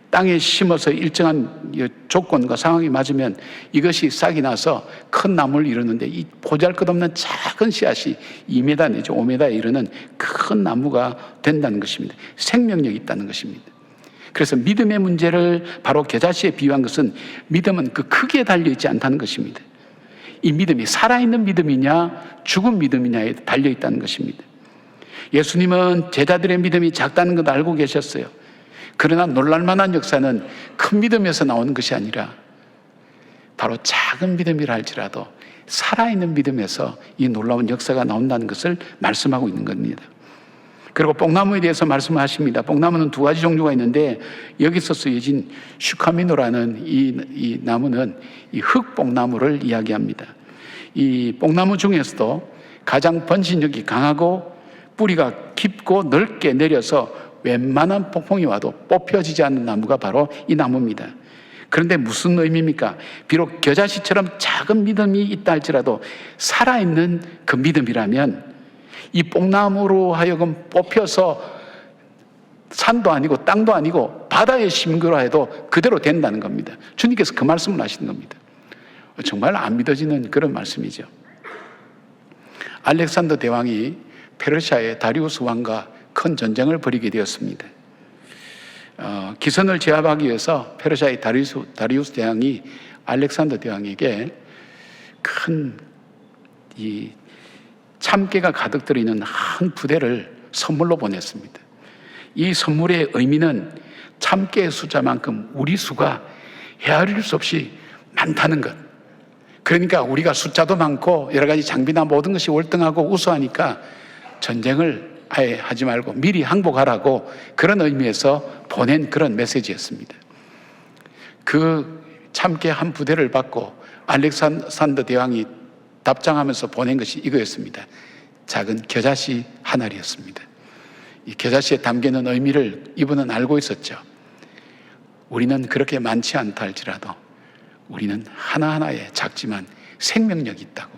땅에 심어서 일정한 조건과 상황이 맞으면 이것이 싹이 나서 큰 나무를 이루는데 이 보잘것없는 작은 씨앗이 2m 내지 5m에 이르는 큰 나무가 된다는 것입니다. 생명력이 있다는 것입니다. 그래서 믿음의 문제를 바로 겨자씨에 비유한 것은 믿음은 그 크기에 달려있지 않다는 것입니다. 이 믿음이 살아있는 믿음이냐 죽은 믿음이냐에 달려있다는 것입니다. 예수님은 제자들의 믿음이 작다는 것 알고 계셨어요. 그러나 놀랄만한 역사는 큰 믿음에서 나오는 것이 아니라 바로 작은 믿음이라 할지라도 살아있는 믿음에서 이 놀라운 역사가 나온다는 것을 말씀하고 있는 겁니다. 그리고 뽕나무에 대해서 말씀하십니다. 뽕나무는 두 가지 종류가 있는데 여기서 쓰여진 슈카미노라는 이 나무는 이 흑뽕나무를 이야기합니다. 이 뽕나무 중에서도 가장 번식력이 강하고 뿌리가 깊고 넓게 내려서 웬만한 폭풍이 와도 뽑혀지지 않는 나무가 바로 이 나무입니다. 그런데 무슨 의미입니까? 비록 겨자씨처럼 작은 믿음이 있다 할지라도 살아있는 그 믿음이라면 이 뽕나무로 하여금 뽑혀서 산도 아니고 땅도 아니고 바다에 심기로 해도 그대로 된다는 겁니다. 주님께서 그 말씀을 하시는 겁니다. 정말 안 믿어지는 그런 말씀이죠. 알렉산더 대왕이 페르시아의 다리우스 왕과 큰 전쟁을 벌이게 되었습니다. 기선을 제압하기 위해서 페르시아의 다리우스 대왕이 알렉산더 대왕에게 큰 이 참깨가 가득 들어있는 한 부대를 선물로 보냈습니다. 이 선물의 의미는 참깨의 숫자만큼 우리 수가 헤아릴 수 없이 많다는 것. 그러니까 우리가 숫자도 많고 여러 가지 장비나 모든 것이 월등하고 우수하니까 전쟁을 아예 하지 말고 미리 항복하라고 그런 의미에서 보낸 그런 메시지였습니다. 그 참깨 한 부대를 받고 알렉산더 대왕이 답장하면서 보낸 것이 이거였습니다. 작은 겨자씨 한 알이었습니다. 이 겨자씨에 담기는 의미를 이분은 알고 있었죠. 우리는 그렇게 많지 않다 할지라도 우리는 하나하나에 작지만 생명력이 있다고.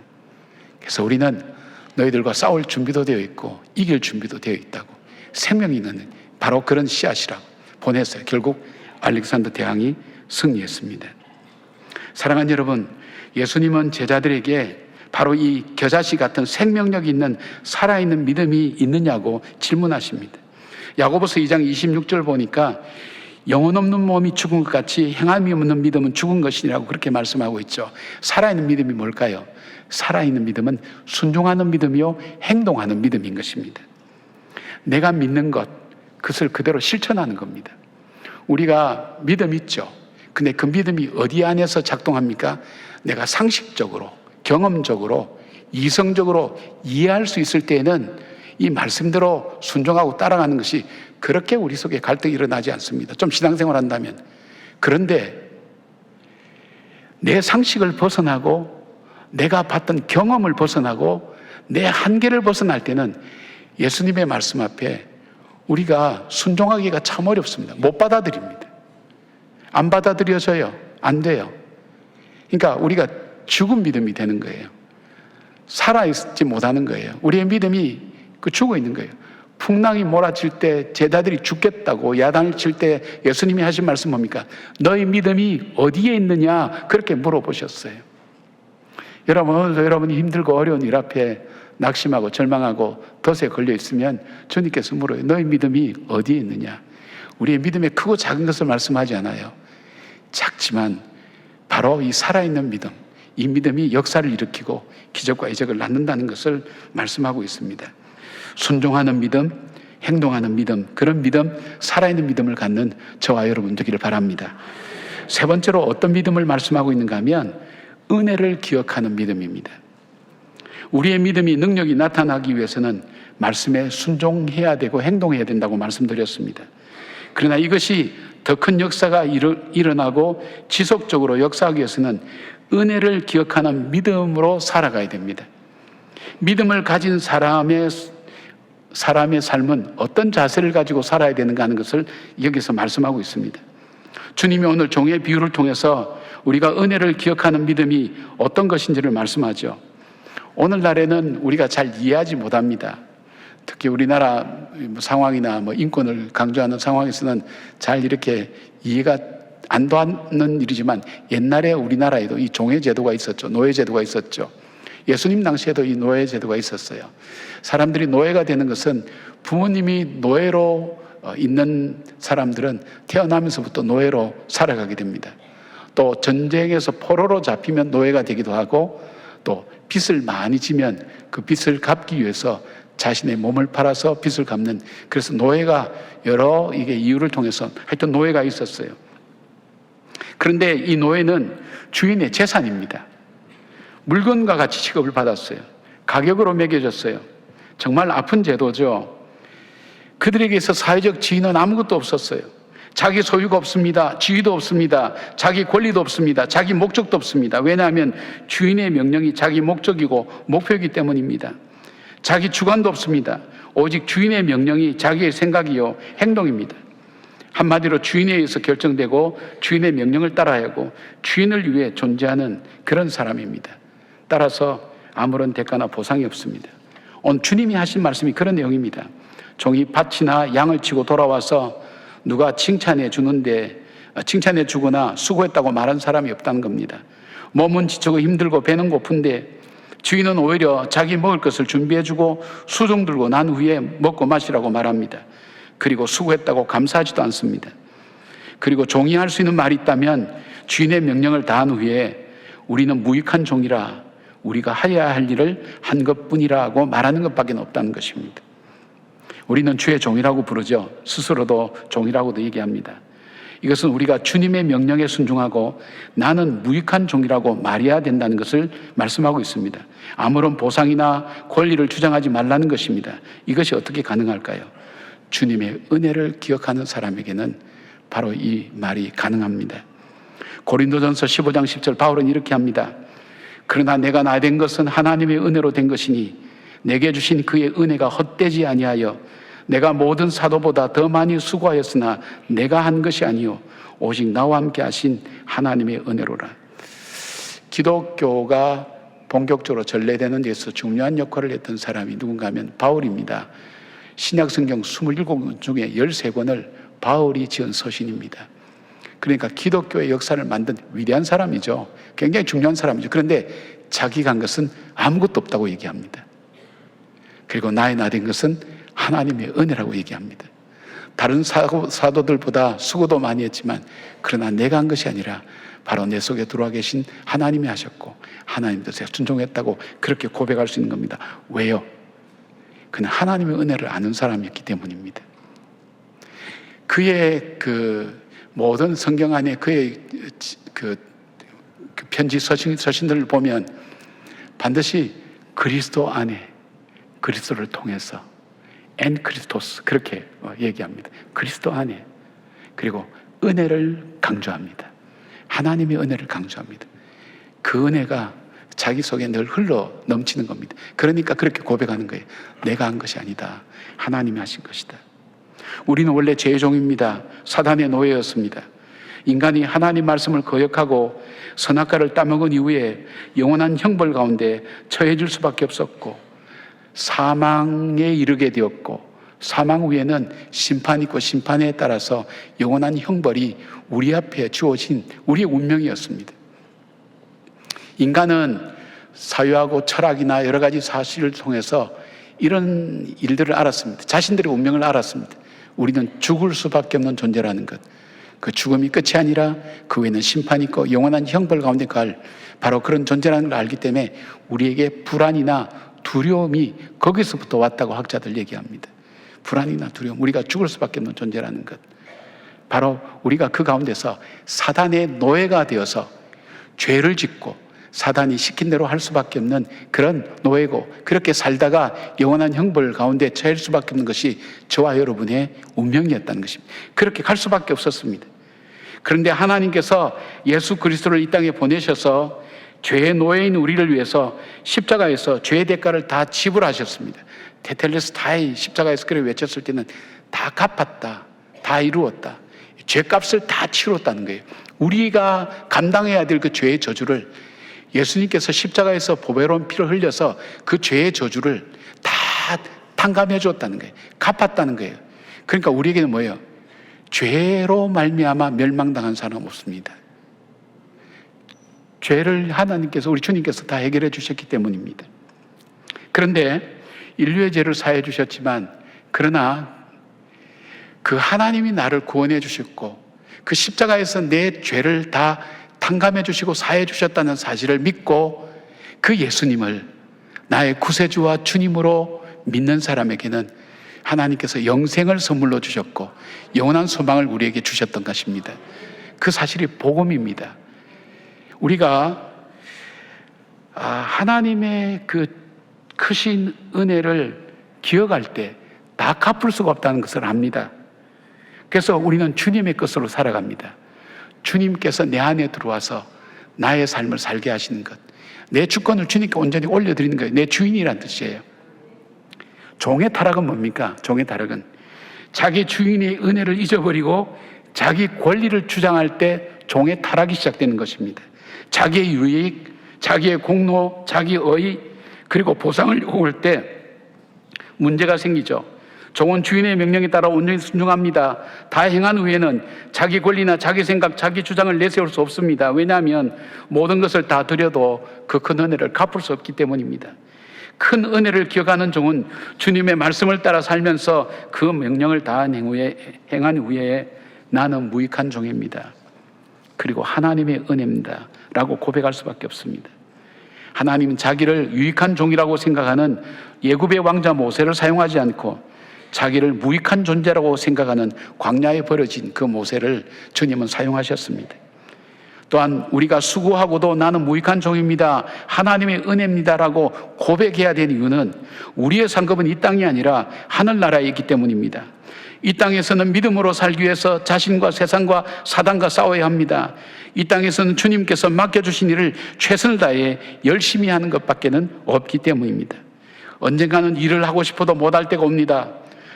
그래서 우리는 너희들과 싸울 준비도 되어 있고 이길 준비도 되어 있다고. 생명이 있는 바로 그런 씨앗이라고 보냈어요. 결국 알렉산더 대왕이 승리했습니다. 사랑하는 여러분, 예수님은 제자들에게 바로 이 겨자씨 같은 생명력 있는 살아있는 믿음이 있느냐고 질문하십니다. 야고보서 2장 26절 보니까 영혼 없는 몸이 죽은 것 같이 행함이 없는 믿음은 죽은 것이라고 그렇게 말씀하고 있죠. 살아있는 믿음이 뭘까요? 살아있는 믿음은 순종하는 믿음이요 행동하는 믿음인 것입니다. 내가 믿는 것, 그것을 그대로 실천하는 겁니다. 우리가 믿음 있죠. 근데 그 믿음이 어디 안에서 작동합니까? 내가 상식적으로, 경험적으로, 이성적으로 이해할 수 있을 때에는 이 말씀대로 순종하고 따라가는 것이 그렇게 우리 속에 갈등이 일어나지 않습니다. 좀 신앙생활 한다면. 그런데 내 상식을 벗어나고 내가 봤던 경험을 벗어나고 내 한계를 벗어날 때는 예수님의 말씀 앞에 우리가 순종하기가 참 어렵습니다. 못 받아들입니다. 안 받아들여져요. 안 돼요. 그러니까 우리가 죽은 믿음이 되는 거예요. 살아있지 못하는 거예요. 우리의 믿음이 죽어 있는 거예요. 풍랑이 몰아칠 때 제자들이 죽겠다고 야단을 칠 때 예수님이 하신 말씀 뭡니까? 너희 믿음이 어디에 있느냐? 그렇게 물어보셨어요. 여러분이 힘들고 어려운 일 앞에 낙심하고 절망하고 덫에 걸려 있으면 주님께서 물어요. 너희 믿음이 어디에 있느냐? 우리의 믿음의 크고 작은 것을 말씀하지 않아요. 작지만 바로 이 살아있는 믿음, 이 믿음이 역사를 일으키고 기적과 이적을 낳는다는 것을 말씀하고 있습니다. 순종하는 믿음, 행동하는 믿음, 그런 믿음, 살아있는 믿음을 갖는 저와 여러분 되기를 바랍니다. 세 번째로 어떤 믿음을 말씀하고 있는가 하면 은혜를 기억하는 믿음입니다. 우리의 믿음이 능력이 나타나기 위해서는 말씀에 순종해야 되고 행동해야 된다고 말씀드렸습니다. 그러나 이것이 더 큰 역사가 일어나고 지속적으로 역사하기 위해서는 은혜를 기억하는 믿음으로 살아가야 됩니다. 믿음을 가진 사람의 삶은 어떤 자세를 가지고 살아야 되는가 하는 것을 여기서 말씀하고 있습니다. 주님이 오늘 종의 비유를 통해서 우리가 은혜를 기억하는 믿음이 어떤 것인지를 말씀하죠. 오늘날에는 우리가 잘 이해하지 못합니다. 특히 우리나라 상황이나 인권을 강조하는 상황에서는 잘 이렇게 이해가 안 되는 일이지만 옛날에 우리나라에도 이 종회제도가 있었죠. 노예제도가 있었죠. 예수님 당시에도 이 노예제도가 있었어요. 사람들이 노예가 되는 것은 부모님이 노예로 있는 사람들은 태어나면서부터 노예로 살아가게 됩니다. 또 전쟁에서 포로로 잡히면 노예가 되기도 하고 또 빚을 많이 지면 그 빚을 갚기 위해서 자신의 몸을 팔아서 빚을 갚는, 그래서 노예가 여러 이유를 통해서 하여튼 노예가 있었어요. 그런데 이 노예는 주인의 재산입니다. 물건과 같이 취급을 받았어요. 가격으로 매겨졌어요. 정말 아픈 제도죠. 그들에게서 사회적 지위는 아무것도 없었어요. 자기 소유가 없습니다. 지위도 없습니다. 자기 권리도 없습니다. 자기 목적도 없습니다. 왜냐하면 주인의 명령이 자기 목적이고 목표이기 때문입니다. 자기 주관도 없습니다. 오직 주인의 명령이 자기의 생각이요 행동입니다. 한마디로 주인에 의해서 결정되고 주인의 명령을 따라야 하고 주인을 위해 존재하는 그런 사람입니다. 따라서 아무런 대가나 보상이 없습니다. 오늘 주님이 하신 말씀이 그런 내용입니다. 종이 밭이나 양을 치고 돌아와서 누가 칭찬해 주거나 수고했다고 말한 사람이 없다는 겁니다. 몸은 지치고 힘들고 배는 고픈데 주인은 오히려 자기 먹을 것을 준비해주고 수종 들고 난 후에 먹고 마시라고 말합니다. 그리고 수고했다고 감사하지도 않습니다. 그리고 종이 할 수 있는 말이 있다면 주인의 명령을 다한 후에 우리는 무익한 종이라 우리가 해야 할 일을 한 것뿐이라고 말하는 것밖에 없다는 것입니다. 우리는 주의 종이라고 부르죠. 스스로도 종이라고도 얘기합니다. 이것은 우리가 주님의 명령에 순종하고 나는 무익한 종이라고 말해야 된다는 것을 말씀하고 있습니다. 아무런 보상이나 권리를 주장하지 말라는 것입니다. 이것이 어떻게 가능할까요? 주님의 은혜를 기억하는 사람에게는 바로 이 말이 가능합니다. 고린도전서 15장 10절 바울은 이렇게 합니다. 그러나 내가 나된 것은 하나님의 은혜로 된 것이니 내게 주신 그의 은혜가 헛되지 아니하여 내가 모든 사도보다 더 많이 수고하였으나 내가 한 것이 아니요 오직 나와 함께 하신 하나님의 은혜로라. 기독교가 본격적으로 전래되는 데서 중요한 역할을 했던 사람이 누군가 하면 바울입니다. 신약성경 27권 중에 13권을 바울이 지은 서신입니다. 그러니까 기독교의 역사를 만든 위대한 사람이죠. 굉장히 중요한 사람이죠. 그런데 자기가 한 것은 아무것도 없다고 얘기합니다. 그리고 나의 나된 것은 하나님의 은혜라고 얘기합니다. 다른 사도들보다 수고도 많이 했지만 그러나 내가 한 것이 아니라 바로 내 속에 들어와 계신 하나님이 하셨고 하나님 뜻에 순종했다고 그렇게 고백할 수 있는 겁니다. 왜요? 그는 하나님의 은혜를 아는 사람이었기 때문입니다. 그의 그 모든 성경 안에 그의 그 편지 서신들을 보면 반드시 그리스도 안에 그리스도를 통해서 엔 크리스토스 그렇게 얘기합니다. 그리스도 안에 그리고 은혜를 강조합니다. 하나님의 은혜를 강조합니다. 그 은혜가 자기 속에 늘 흘러 넘치는 겁니다. 그러니까 그렇게 고백하는 거예요. 내가 한 것이 아니다. 하나님이 하신 것이다. 우리는 원래 죄의 종입니다. 사단의 노예였습니다. 인간이 하나님 말씀을 거역하고 선악과를 따먹은 이후에 영원한 형벌 가운데 처해질 수밖에 없었고 사망에 이르게 되었고 사망 후에는 심판이 있고 심판에 따라서 영원한 형벌이 우리 앞에 주어진 우리의 운명이었습니다. 인간은 사유하고 철학이나 여러 가지 사실을 통해서 이런 일들을 알았습니다. 자신들의 운명을 알았습니다. 우리는 죽을 수밖에 없는 존재라는 것, 그 죽음이 끝이 아니라 그 외에는 심판이 있고 영원한 형벌 가운데 갈 바로 그런 존재라는 걸 알기 때문에 우리에게 불안이나 두려움이 거기서부터 왔다고 학자들 얘기합니다. 불안이나 두려움, 우리가 죽을 수밖에 없는 존재라는 것, 바로 우리가 그 가운데서 사단의 노예가 되어서 죄를 짓고 사단이 시킨 대로 할 수밖에 없는 그런 노예고, 그렇게 살다가 영원한 형벌 가운데 처할 수밖에 없는 것이 저와 여러분의 운명이었다는 것입니다. 그렇게 갈 수밖에 없었습니다. 그런데 하나님께서 예수 그리스도를 이 땅에 보내셔서 죄의 노예인 우리를 위해서 십자가에서 죄의 대가를 다 지불하셨습니다. 테텔레스타이 십자가에서 그렇게 외쳤을 때는 다 갚았다, 다 이루었다, 죄값을 다 치렀다는 거예요. 우리가 감당해야 될 그 죄의 저주를 예수님께서 십자가에서 보배로운 피를 흘려서 그 죄의 저주를 다 탕감해 주었다는 거예요. 갚았다는 거예요. 그러니까 우리에게는 뭐예요? 죄로 말미암아 멸망당한 사람은 없습니다. 죄를 하나님께서, 우리 주님께서 다 해결해 주셨기 때문입니다. 그런데 인류의 죄를 사해 주셨지만, 그러나 그 하나님이 나를 구원해 주셨고 그 십자가에서 내 죄를 다 탕감해 주시고 사해 주셨다는 사실을 믿고 그 예수님을 나의 구세주와 주님으로 믿는 사람에게는 하나님께서 영생을 선물로 주셨고 영원한 소망을 우리에게 주셨던 것입니다. 그 사실이 복음입니다. 우리가 하나님의 그 크신 은혜를 기억할 때 다 갚을 수가 없다는 것을 압니다. 그래서 우리는 주님의 것으로 살아갑니다. 주님께서 내 안에 들어와서 나의 삶을 살게 하시는 것, 내 주권을 주님께 온전히 올려드리는 거예요. 내 주인이란 뜻이에요. 종의 타락은 뭡니까? 종의 타락은 자기 주인의 은혜를 잊어버리고 자기 권리를 주장할 때 종의 타락이 시작되는 것입니다. 자기의 유익, 자기의 공로, 자기의 그리고 보상을 요구할 때 문제가 생기죠. 종은 주인의 명령에 따라 온전히 순종합니다. 다 행한 후에는 자기 권리나 자기 생각, 자기 주장을 내세울 수 없습니다. 왜냐하면 모든 것을 다 드려도 그 큰 은혜를 갚을 수 없기 때문입니다. 큰 은혜를 기억하는 종은 주님의 말씀을 따라 살면서 그 명령을 다 행한 후에 나는 무익한 종입니다. 그리고 하나님의 은혜입니다 라고 고백할 수밖에 없습니다. 하나님은 자기를 유익한 종이라고 생각하는 예굽의 왕자 모세를 사용하지 않고 자기를 무익한 존재라고 생각하는 광야에 버려진 그 모세를 주님은 사용하셨습니다. 또한 우리가 수고하고도 나는 무익한 종입니다, 하나님의 은혜입니다라고 고백해야 되는 이유는 우리의 상급은 이 땅이 아니라 하늘나라에 있기 때문입니다. 이 땅에서는 믿음으로 살기 위해서 자신과 세상과 사단과 싸워야 합니다. 이 땅에서는 주님께서 맡겨주신 일을 최선을 다해 열심히 하는 것밖에는 없기 때문입니다. 언젠가는 일을 하고 싶어도 못할 때가 옵니다.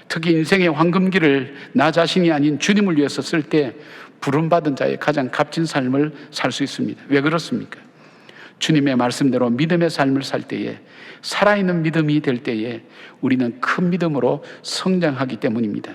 특히 인생의 황금기를 나 자신이 아닌 주님을 위해서 쓸 때 부름받은 자의 가장 값진 삶을 살 수 있습니다. 왜 그렇습니까? 주님의 말씀대로 믿음의 삶을 살 때에, 살아있는 믿음이 될 때에 우리는 큰 믿음으로 성장하기 때문입니다.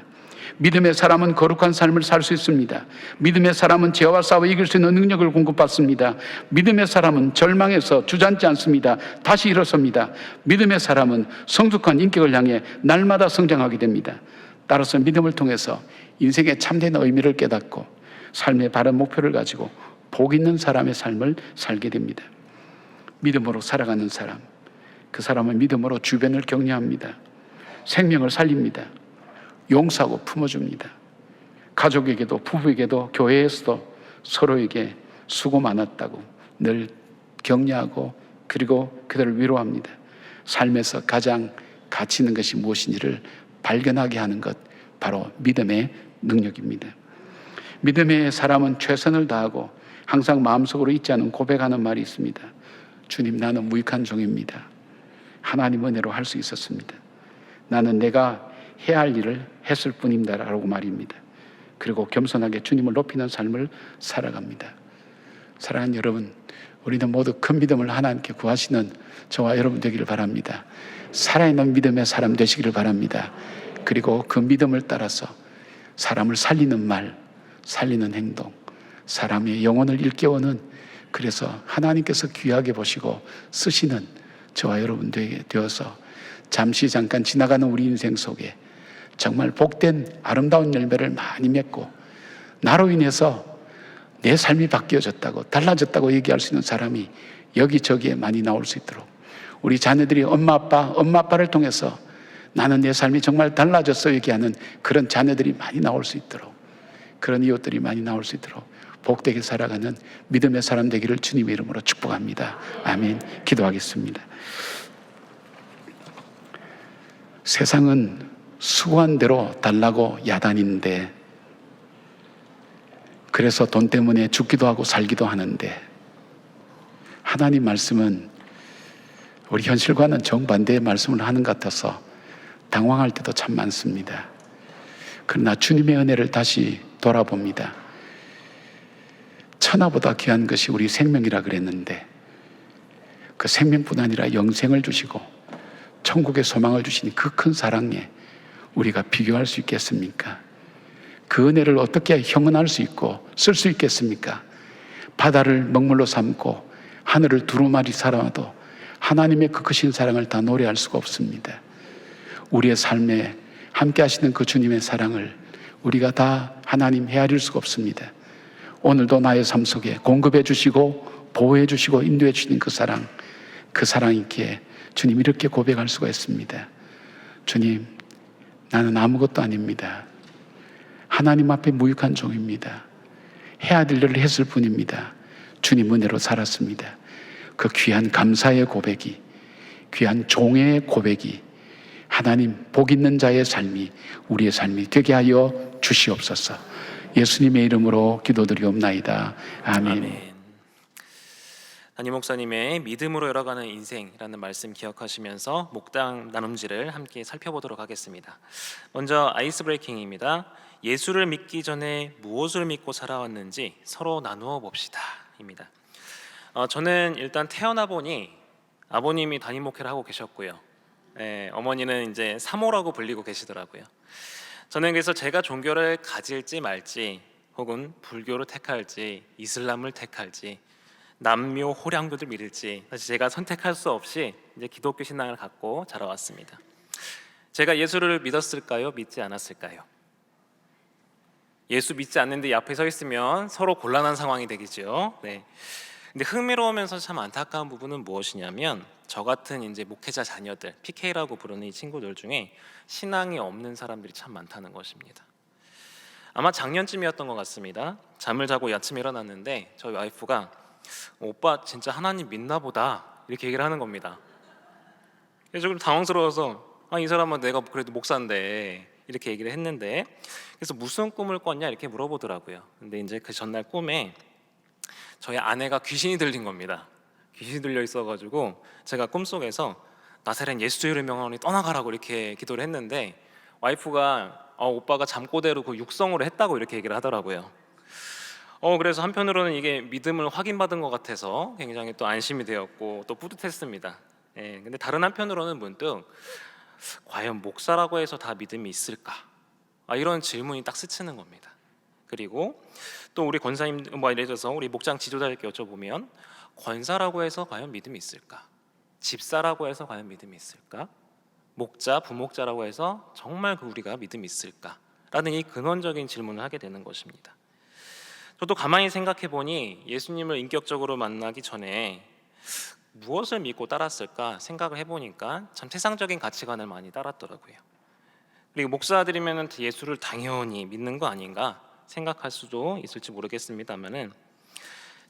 믿음의 사람은 거룩한 삶을 살 수 있습니다. 믿음의 사람은 죄와 싸워 이길 수 있는 능력을 공급받습니다. 믿음의 사람은 절망해서 주저앉지 않습니다. 다시 일어섭니다. 믿음의 사람은 성숙한 인격을 향해 날마다 성장하게 됩니다. 따라서 믿음을 통해서 인생의 참된 의미를 깨닫고 삶의 바른 목표를 가지고 복 있는 사람의 삶을 살게 됩니다. 믿음으로 살아가는 사람, 그 사람은 믿음으로 주변을 격려합니다. 생명을 살립니다. 용서하고 품어줍니다. 가족에게도 부부에게도 교회에서도 서로에게 수고 많았다고 늘 격려하고 그리고 그들을 위로합니다. 삶에서 가장 가치 있는 것이 무엇인지를 발견하게 하는 것, 바로 믿음의 능력입니다. 믿음의 사람은 최선을 다하고 항상 마음속으로 잊지 않은 고백하는 말이 있습니다. 주님, 나는 무익한 종입니다. 하나님 은혜로 할 수 있었습니다. 나는 내가 해야 할 일을 했을 뿐입니다 라고 말입니다. 그리고 겸손하게 주님을 높이는 삶을 살아갑니다. 사랑하는 여러분, 우리는 모두 큰 믿음을 하나님께 구하시는 저와 여러분 되기를 바랍니다. 살아있는 믿음의 사람 되시기를 바랍니다. 그리고 그 믿음을 따라서 사람을 살리는 말, 살리는 행동, 사람의 영혼을 일깨우는, 그래서 하나님께서 귀하게 보시고 쓰시는 저와 여러분 되어서 잠시 잠깐 지나가는 우리 인생 속에 정말 복된 아름다운 열매를 많이 맺고 나로 인해서 내 삶이 바뀌어졌다고, 달라졌다고 얘기할 수 있는 사람이 여기저기에 많이 나올 수 있도록, 우리 자녀들이 엄마 아빠를 통해서 나는 내 삶이 정말 달라졌어 얘기하는 그런 자녀들이 많이 나올 수 있도록, 그런 이웃들이 많이 나올 수 있도록 복되게 살아가는 믿음의 사람 되기를 주님의 이름으로 축복합니다. 아멘. 기도하겠습니다. 세상은 수고한 대로 달라고 야단인데, 그래서 돈 때문에 죽기도 하고 살기도 하는데, 하나님 말씀은 우리 현실과는 정반대의 말씀을 하는 것 같아서 당황할 때도 참 많습니다. 그러나 주님의 은혜를 다시 돌아봅니다. 천하보다 귀한 것이 우리 생명이라 그랬는데, 그 생명뿐 아니라 영생을 주시고 천국의 소망을 주시니 그 큰 사랑에 우리가 비교할 수 있겠습니까? 그 은혜를 어떻게 형언할 수 있고 쓸 수 있겠습니까? 바다를 먹물로 삼고 하늘을 두루마리 살아도 하나님의 그 크신 사랑을 다 노래할 수가 없습니다. 우리의 삶에 함께 하시는 그 주님의 사랑을 우리가 다 하나님 헤아릴 수가 없습니다. 오늘도 나의 삶 속에 공급해 주시고 보호해 주시고 인도해 주시는 그 사랑 있기에 주님 이렇게 고백할 수가 있습니다. 주님, 나는 아무것도 아닙니다. 하나님 앞에 무익한 종입니다. 해야 될 일을 했을 뿐입니다. 주님 은혜로 살았습니다. 그 귀한 감사의 고백이, 귀한 종의 고백이 하나님 복 있는 자의 삶이 우리의 삶이 되게 하여 주시옵소서. 예수님의 이름으로 기도드리옵나이다. 아멘. 아멘. 담임 목사님의 믿음으로 열어가는 인생이라는 말씀 기억하시면서 목당 나눔지를 함께 살펴보도록 하겠습니다. 먼저 아이스 브레이킹입니다. 예수를 믿기 전에 무엇을 믿고 살아왔는지 서로 나누어 봅시다 입니다. 저는 일단 태어나 보니 아버님이 담임 목회를 하고 계셨고요. 어머니는 이제 사모라고 불리고 계시더라고요. 저는 그래서 제가 종교를 가질지 말지, 혹은 불교를 택할지, 이슬람을 택할지, 남묘 호량교를 믿을지, 사실 제가 선택할 수 없이 이제 기독교 신앙을 갖고 자라왔습니다. 제가 예수를 믿었을까요? 믿지 않았을까요? 예수 믿지 않는데 이 앞에 서 있으면 서로 곤란한 상황이 되겠죠. 네. 근데 흥미로우면서 참 안타까운 부분은 무엇이냐면, 저 같은 이제 목회자 자녀들, PK라고 부르는 이 친구들 중에 신앙이 없는 사람들이 참 많다는 것입니다. 아마 작년쯤이었던 것 같습니다. 잠을 자고 아침에 일어났는데 저희 와이프가 오빠 진짜 하나님 믿나 보다 이렇게 얘기를 하는 겁니다. 그래서 좀 당황스러워서 이 사람은 내가 그래도 목사인데 이렇게 얘기를 했는데, 그래서 무슨 꿈을 꿨냐 이렇게 물어보더라고요. 근데 이제 그 전날 꿈에 저희 아내가 귀신이 들린 겁니다. 귀신이 들려 있어가지고 제가 꿈속에서 나사렛 예수의 이름 명하노니 떠나가라고 이렇게 기도를 했는데, 와이프가 오빠가 잠꼬대로 그 육성으로 했다고 이렇게 얘기를 하더라고요. 그래서 한편으로는 이게 믿음을 확인받은 것 같아서 굉장히 또 안심이 되었고 또 뿌듯했습니다. 근데 다른 한편으로는 문득 과연 목사라고 해서 다 믿음이 있을까? 이런 질문이 딱 스치는 겁니다. 그리고 또 우리 권사님, 예를 들어서 우리 목장 지도자들께 여쭤보면 권사라고 해서 과연 믿음이 있을까? 집사라고 해서 과연 믿음이 있을까? 목자, 부목자라고 해서 정말 우리가 믿음이 있을까? 라는 이 근원적인 질문을 하게 되는 것입니다. 저도 가만히 생각해 보니 예수님을 인격적으로 만나기 전에 무엇을 믿고 따랐을까 생각을 해보니까 참 세상적인 가치관을 많이 따랐더라고요. 그리고 목사들이면 예수를 당연히 믿는 거 아닌가 생각할 수도 있을지 모르겠습니다만은,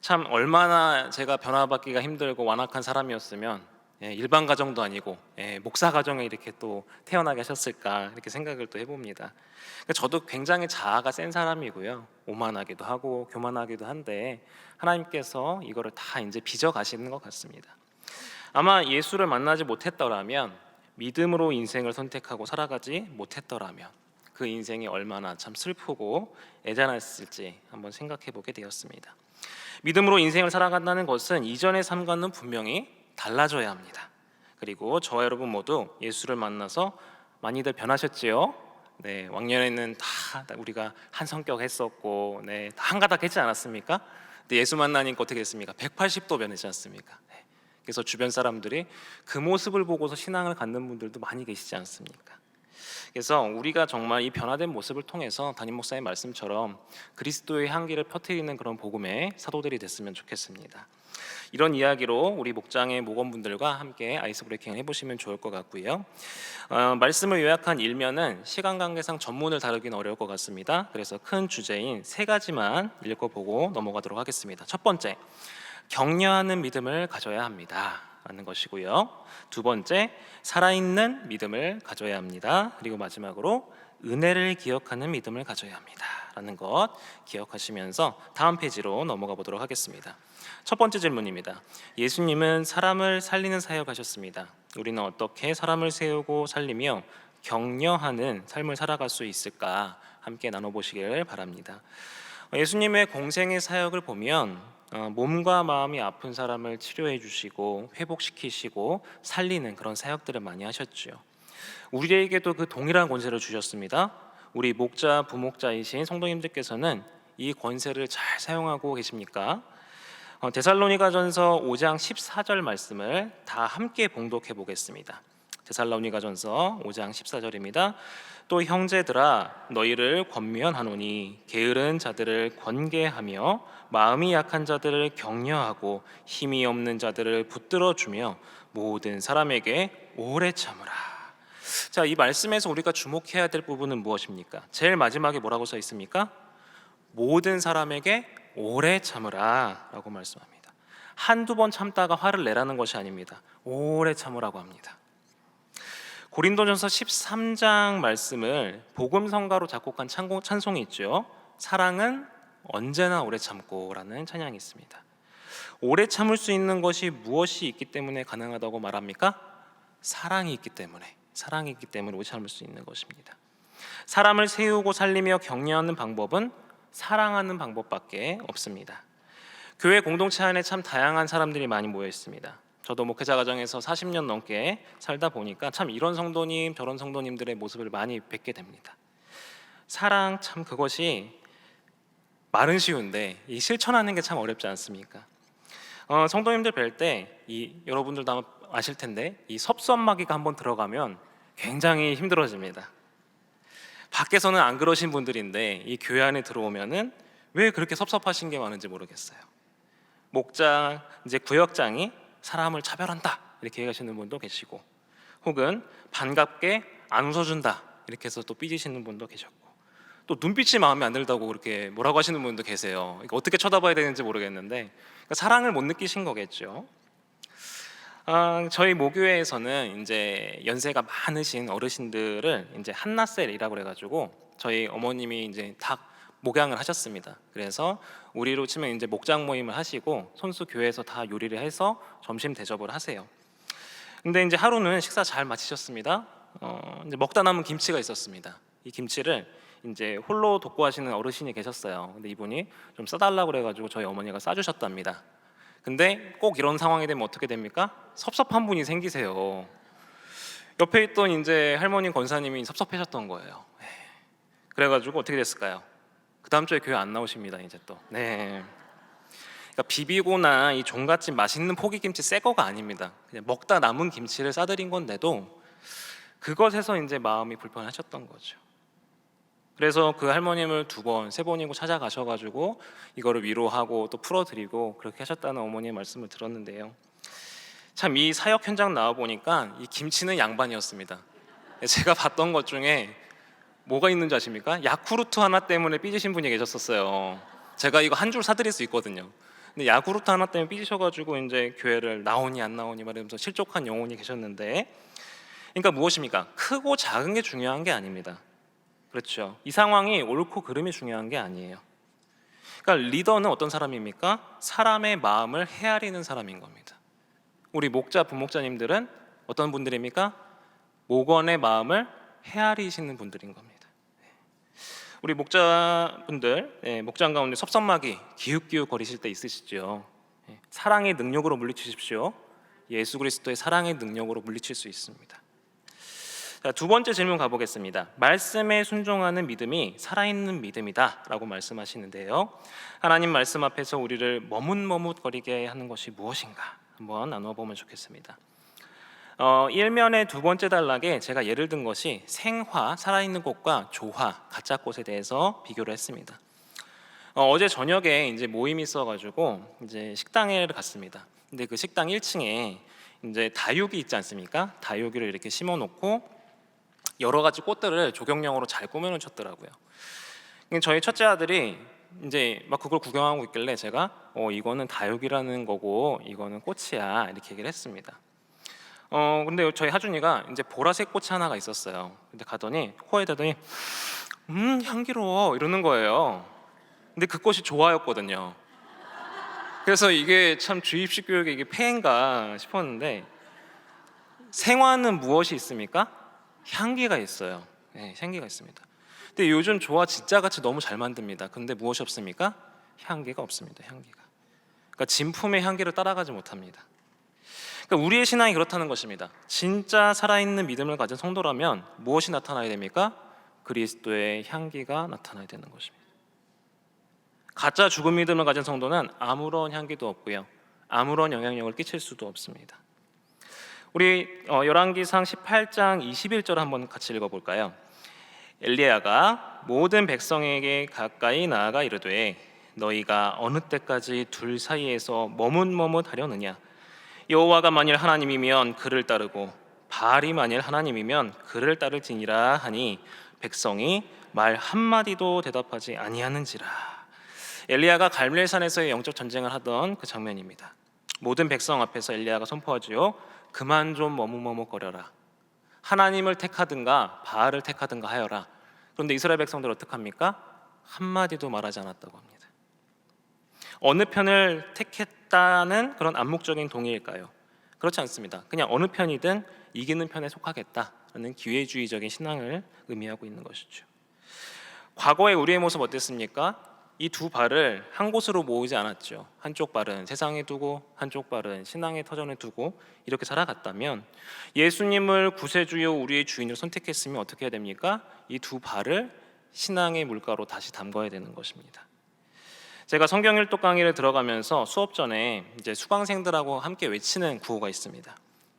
참 얼마나 제가 변화받기가 힘들고 완악한 사람이었으면 일반 가정도 아니고 목사 가정에 이렇게 또 태어나게 하셨을까 이렇게 생각을 또 해봅니다. 저도 굉장히 자아가 센 사람이고요, 오만하기도 하고 교만하기도 한데 하나님께서 이거를 다 이제 빚어 가시는 것 같습니다. 아마 예수를 만나지 못했더라면, 믿음으로 인생을 선택하고 살아가지 못했더라면 그 인생이 얼마나 참 슬프고 애잔했을지 한번 생각해 보게 되었습니다. 믿음으로 인생을 살아간다는 것은 이전의 삶과는 분명히 달라져야 합니다. 그리고 저와 여러분 모두 예수를 만나서 많이들 변하셨지요. 왕년에는 다 우리가 한 성격 했었고, 다 한가닥 했지 않았습니까? 근데 예수 만나니까 어떻게 됐습니까? 180도 변했지 않습니까? 그래서 주변 사람들이 그 모습을 보고서 신앙을 갖는 분들도 많이 계시지 않습니까? 그래서 우리가 정말 이 변화된 모습을 통해서 담임 목사의 말씀처럼 그리스도의 향기를 펴트리는 그런 복음의 사도들이 됐으면 좋겠습니다. 이런 이야기로 우리 목장의 목원분들과 함께 아이스 브레이킹을 해보시면 좋을 것 같고요. 말씀을 요약한 일면은 시간 관계상 전문을 다루기는 어려울 것 같습니다. 그래서 큰 주제인 3가지만 읽어보고 넘어가도록 하겠습니다. 첫 번째, 격려하는 믿음을 가져야 합니다 라는 것이고요. 두 번째, 살아있는 믿음을 가져야 합니다. 그리고 마지막으로 은혜를 기억하는 믿음을 가져야 합니다 라는 것 기억하시면서 다음 페이지로 넘어가 보도록 하겠습니다. 첫 번째 질문입니다. 예수님은 사람을 살리는 사역을 하셨습니다. 우리는 어떻게 사람을 세우고 살리며 격려하는 삶을 살아갈 수 있을까 함께 나눠보시길 바랍니다. 예수님의 공생의 사역을 보면 몸과 마음이 아픈 사람을 치료해 주시고 회복시키시고 살리는 그런 사역들을 많이 하셨죠. 우리에게도 그 동일한 권세를 주셨습니다. 우리 목자, 부목자이신 성도님들께서는 이 권세를 잘 사용하고 계십니까? 데살로니가전서 5장 14절 말씀을 다 함께 봉독해 보겠습니다. 데살로니가전서 5장 14절입니다. 또 형제들아, 너희를 권면하노니 게으른 자들을 권계하며 마음이 약한 자들을 격려하고 힘이 없는 자들을 붙들어 주며 모든 사람에게 오래 참으라. 자, 이 말씀에서 우리가 주목해야 될 부분은 무엇입니까? 제일 마지막에 뭐라고 써 있습니까? 모든 사람에게 오래 참으라 라고 말씀합니다. 한두 번 참다가 화를 내라는 것이 아닙니다. 오래 참으라고 합니다. 고린도전서 13장 말씀을 복음성가로 작곡한 찬송이 있죠. 사랑은 언제나 오래 참고라는 찬양이 있습니다. 오래 참을 수 있는 것이 무엇이 있기 때문에 가능하다고 말합니까? 사랑이 있기 때문에 오래 참을 수 있는 것입니다. 사람을 세우고 살리며 격려하는 방법은 사랑하는 방법밖에 없습니다. 교회 공동체 안에 참 다양한 사람들이 많이 모여 있습니다. 저도 목회자 가정에서 40년 넘게 살다 보니까 참 이런 성도님 저런 성도님들의 모습을 많이 뵙게 됩니다. 사랑 참 그것이 말은 쉬운데 이 실천하는 게 참 어렵지 않습니까? 성도님들 뵐 때 여러분들도 아마 아실 텐데 이 섭섭마귀가 한번 들어가면 굉장히 힘들어집니다. 밖에서는 안 그러신 분들인데 이 교회 안에 들어오면은 왜 그렇게 섭섭하신 게 많은지 모르겠어요. 목장 이제 구역장이 사람을 차별한다 이렇게 얘기하시는 분도 계시고, 혹은 반갑게 안 웃어준다 이렇게 해서 또 삐지시는 분도 계셨고, 또 눈빛이 마음에 안 들다고 그렇게 뭐라고 하시는 분도 계세요. 이거 어떻게 쳐다봐야 되는지 모르겠는데 그러니까 사랑을 못 느끼신 거겠죠. 저희 모교회에서는 이제 연세가 많으신 어르신들을 이제 한나셀이라고 그래가지고 저희 어머님이 이제 다 목양을 하셨습니다. 그래서 우리로 치면 이제 목장 모임을 하시고 손수 교회에서 다 요리를 해서 점심 대접을 하세요. 근데 이제 하루는 식사 잘 마치셨습니다. 이제 먹다 남은 김치가 있었습니다. 이 김치를 이제 홀로 독거하시는 어르신이 계셨어요. 근데 이분이 좀 싸달라고 그래가지고 저희 어머니가 싸주셨답니다. 근데 꼭 이런 상황이 되면 어떻게 됩니까? 섭섭한 분이 생기세요. 옆에 있던 이제 할머니 권사님이 섭섭해졌던 거예요. 그래가지고 어떻게 됐을까요? 그 다음 주에 교회 안 나오십니다. 이제 또. 네. 그러니까 비비고나 이 종갓집 맛있는 포기김치 새 거가 아닙니다. 그냥 먹다 남은 김치를 싸드린 건데도 그것에서 이제 마음이 불편하셨던 거죠. 그래서 그 할머님을 2번, 3번이고 찾아가셔가지고 이거를 위로하고 또 풀어드리고 그렇게 하셨다는 어머니의 말씀을 들었는데요. 참 이 사역 현장 나와 보니까 이 김치는 양반이었습니다. 제가 봤던 것 중에 뭐가 있는지 아십니까? 야쿠르트 하나 때문에 삐지신 분이 계셨었어요. 제가 이거 한 줄 사드릴 수 있거든요. 근데 야쿠르트 하나 때문에 삐지셔가지고 이제 교회를 나오니 안 나오니 말하면서 실족한 영혼이 계셨는데, 그러니까 무엇입니까? 크고 작은 게 중요한 게 아닙니다. 그렇죠. 이 상황이 옳고 그름이 중요한 게 아니에요. 그러니까 리더는 어떤 사람입니까? 사람의 마음을 헤아리는 사람인 겁니다. 우리 목자, 부목자님들은 어떤 분들입니까? 목원의 마음을 헤아리시는 분들인 겁니다. 우리 목자분들, 목장 가운데 섭섭마귀 기웃기웃 거리실 때 있으시죠? 사랑의 능력으로 물리치십시오. 예수 그리스도의 사랑의 능력으로 물리칠 수 있습니다. 자, 2번째 질문 가보겠습니다. 말씀에 순종하는 믿음이 살아있는 믿음이다 라고 말씀하시는데요, 하나님 말씀 앞에서 우리를 머뭇머뭇거리게 하는 것이 무엇인가 한번 나눠보면 좋겠습니다. 일면의 2번째 단락에 제가 예를 든 것이 생화, 살아있는 꽃과 조화, 가짜 꽃에 대해서 비교를 했습니다. 어제 저녁에 이제 모임이 있어가지고 이제 식당에 갔습니다. 근데 그 식당 1층에 이제 다육이 있지 않습니까? 다육이를 이렇게 심어놓고 여러 가지 꽃들을 조경용으로 잘 꾸며놓으셨더라고요. 저희 첫째 아들이 이제 막 그걸 구경하고 있길래 제가 이거는 다육이라는 거고 이거는 꽃이야 이렇게 얘기를 했습니다. 근데 저희 하준이가 이제 보라색 꽃이 하나가 있었어요. 근데 가더니 코에 대더니 향기로워 이러는 거예요. 근데 그 꽃이 조화였거든요. 그래서 이게 참 주입식 교육의 이게 폐해인가 싶었는데, 생화는 무엇이 있습니까? 향기가 있어요. 네, 향기가 있습니다. 근데 요즘 조화 진짜 같이 너무 잘 만듭니다. 근데 무엇이 없습니까? 향기가 없습니다. 향기가. 그러니까 진품의 향기를 따라가지 못합니다. 그러니까 우리의 신앙이 그렇다는 것입니다. 진짜 살아있는 믿음을 가진 성도라면 무엇이 나타나야 됩니까? 그리스도의 향기가 나타나야 되는 것입니다. 가짜 죽은 믿음을 가진 성도는 아무런 향기도 없고요, 아무런 영향력을 끼칠 수도 없습니다. 우리 열왕기상 18장 21절 한번 같이 읽어볼까요? 엘리야가 모든 백성에게 가까이 나아가 이르되 너희가 어느 때까지 둘 사이에서 머뭇머뭇하려느냐? 여호와가 만일 하나님이면 그를 따르고 바알이 만일 하나님이면 그를 따를지니라 하니 백성이 말 한마디도 대답하지 아니하는지라. 엘리야가 갈멜산에서의 영적 전쟁을 하던 그 장면입니다. 모든 백성 앞에서 엘리야가 선포하지요. 그만 좀 머뭇머뭇거려라. 하나님을 택하든가 바알을 택하든가 하여라. 그런데 이스라엘 백성들 어떡합니까? 한마디도 말하지 않았다고 합니다. 어느 편을 택했다는 그런 암묵적인 동의일까요? 그렇지 않습니다. 그냥 어느 편이든 이기는 편에 속하겠다라는 기회주의적인 신앙을 의미하고 있는 것이죠. 과거의 우리의 모습 어땠습니까? 이 두 발을 한 곳으로 모으지 않았죠. 한쪽 발은 세상에 두고 한쪽 발은 신앙의 터전에 두고 이렇게 살아갔다면, 예수님을 구세주요 우리의 주인으로 선택했으면 어떻게 해야 됩니까? 이 두 발을 신앙의 물가로 다시 담궈야 되는 것입니다. 제가 성경 일독 강의를 들어가면서 수업 전에 이제 수강생들하고 함께 외치는 구호가 있습니다.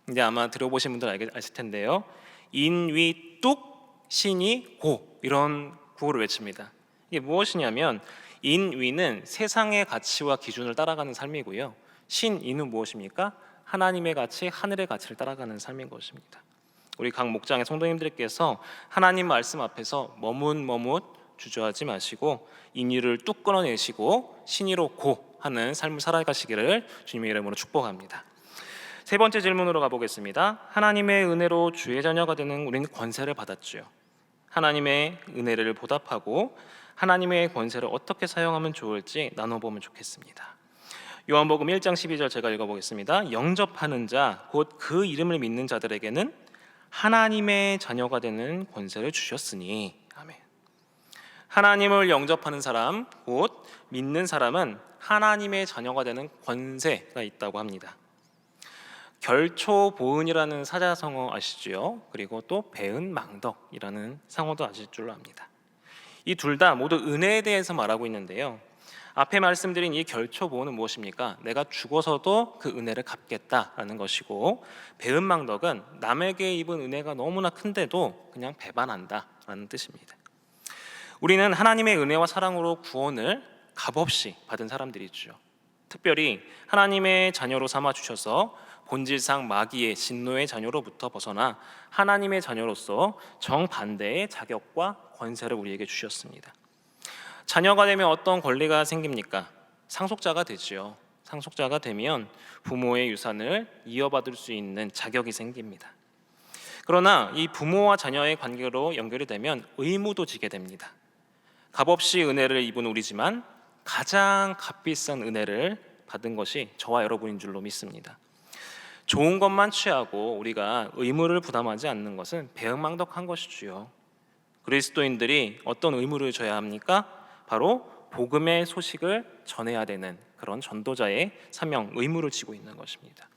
이제 아마 들어보신 분들 아실 텐데요. 인위 뚝 신이 고, 이런 구호를 외칩니다. 이게 무엇이냐면, 인위는 세상의 가치와 기준을 따라가는 삶이고요, 신이는 무엇입니까? 하나님의 가치, 하늘의 가치를 따라가는 삶인 것입니다. 우리 각 목장의 성도님들께서 하나님 말씀 앞에서 머뭇머뭇 주저하지 마시고 인위를 뚝 끊어내시고 신의로 고 하는 삶을 살아가시기를 주님의 이름으로 축복합니다. 세 번째 질문으로 가보겠습니다. 하나님의 은혜로 주의 자녀가 되는 우리는 권세를 받았죠. 하나님의 은혜를 보답하고 하나님의 권세를 어떻게 사용하면 좋을지 나눠보면 좋겠습니다. 요한복음 1장 12절 제가 읽어보겠습니다. 영접하는 자, 곧 그 이름을 믿는 자들에게는 하나님의 자녀가 되는 권세를 주셨으니. 아멘. 하나님을 영접하는 사람, 곧 믿는 사람은 하나님의 자녀가 되는 권세가 있다고 합니다. 결초보은이라는 사자성어 아시죠? 그리고 또 배은망덕이라는 상어도 아실 줄로 압니다. 이 둘 다 모두 은혜에 대해서 말하고 있는데요, 앞에 말씀드린 이 결초보은은 무엇입니까? 내가 죽어서도 그 은혜를 갚겠다라는 것이고, 배은망덕은 남에게 입은 은혜가 너무나 큰데도 그냥 배반한다라는 뜻입니다. 우리는 하나님의 은혜와 사랑으로 구원을 값없이 받은 사람들이죠. 특별히 하나님의 자녀로 삼아 주셔서 본질상 마귀의 진노의 자녀로부터 벗어나 하나님의 자녀로서 정반대의 자격과 권세를 우리에게 주셨습니다. 자녀가 되면 어떤 권리가 생깁니까? 상속자가 되지요. 상속자가 되면 부모의 유산을 이어받을 수 있는 자격이 생깁니다. 그러나 이 부모와 자녀의 관계로 연결이 되면 의무도 지게 됩니다. 값없이 은혜를 입은 우리지만 가장 값비싼 은혜를 받은 것이 저와 여러분인 줄로 믿습니다. 좋은 것만 취하고 우리가 의무를 부담하지 않는 것은 배은망덕한 것이지요. 그리스도인들이 어떤 의무를 져야 합니까? 바로 복음의 소식을 전해야 되는 그런 전도자의 사명, 의무를 지고 있는 것입니다.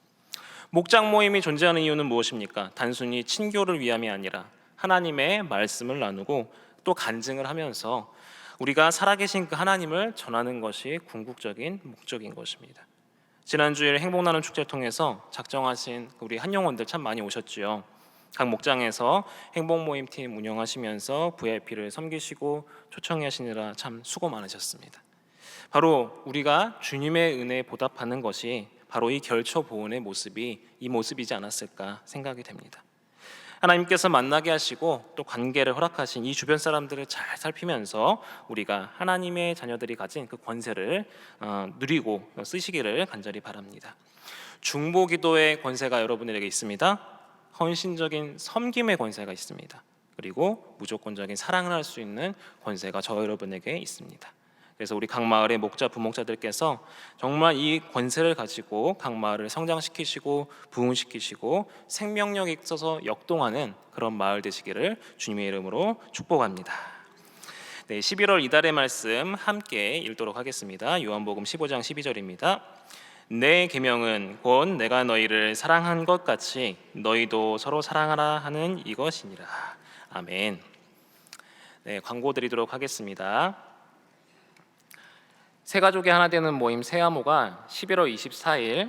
목장 모임이 존재하는 이유는 무엇입니까? 단순히 친교를 위함이 아니라 하나님의 말씀을 나누고 또 간증을 하면서 우리가 살아계신 그 하나님을 전하는 것이 궁극적인 목적인 것입니다. 지난주에 행복나눔 축제를 통해서 작정하신 우리 한영혼들 참 많이 오셨지요. 각 목장에서 행복모임팀 운영하시면서 VIP를 섬기시고 초청하시느라 참 수고 많으셨습니다. 바로 우리가 주님의 은혜에 보답하는 것이 바로 이 결초보은의 모습이 이 모습이지 않았을까 생각이 됩니다. 하나님께서 만나게 하시고 또 관계를 허락하신 이 주변 사람들을 잘 살피면서 우리가 하나님의 자녀들이 가진 그 권세를 누리고 쓰시기를 간절히 바랍니다. 중보기도의 권세가 여러분에게 있습니다. 헌신적인 섬김의 권세가 있습니다. 그리고 무조건적인 사랑을 할 수 있는 권세가 저 여러분에게 있습니다. 그래서 우리 각 마을의 목자, 부목자들께서 정말 이 권세를 가지고 각 마을을 성장시키시고 부흥시키시고 생명력이 있어서 역동하는 그런 마을 되시기를 주님의 이름으로 축복합니다. 네, 11월 이달의 말씀 함께 읽도록 하겠습니다. 요한복음 15장 12절입니다. 내 계명은 곧 내가 너희를 사랑한 것 같이 너희도 서로 사랑하라 하는 이것이니라. 아멘. 네, 광고 드리도록 하겠습니다. 새 가족이 하나 되는 모임 새아모가 11월 24일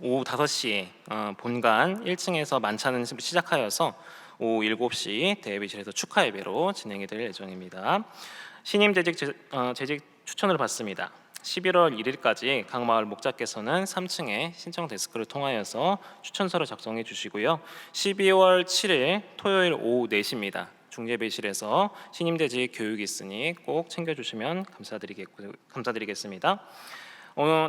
오후 5시에 본관 1층에서 만찬을 시작하여서 오후 7시 대회비실에서 축하 예배로 진행이 될 예정입니다. 신임 재직 추천을 받습니다. 11월 1일까지 각 마을 목자께서는 3층에 신청 데스크를 통하여서 추천서를 작성해 주시고요. 12월 7일 토요일 오후 4시입니다. 중재배실에서 신임대직 교육이 있으니 꼭 챙겨주시면 감사드리겠습니다.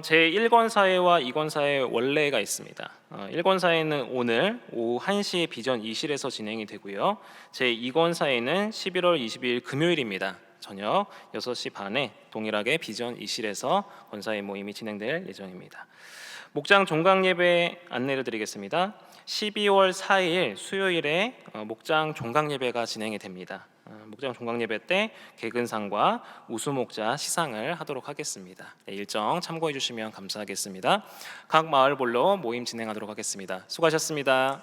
제 1권 사회와 2권 사회 원래가 있습니다. 1권 사회는 오늘 오후 1시에 비전 2실에서 진행이 되고요. 제 2권 사회는 11월 22일 금요일입니다. 저녁 6시 반에 동일하게 비전 2실에서 권사회 모임이 진행될 예정입니다. 목장 종강 예배 안내를 드리겠습니다. 12월 4일 수요일에 목장 종강 예배가 진행이 됩니다. 목장 종강 예배 때 개근상과 우수목자 시상을 하도록 하겠습니다. 네, 일정 참고해 주시면 감사하겠습니다. 각 마을별로 모임 진행하도록 하겠습니다. 수고하셨습니다.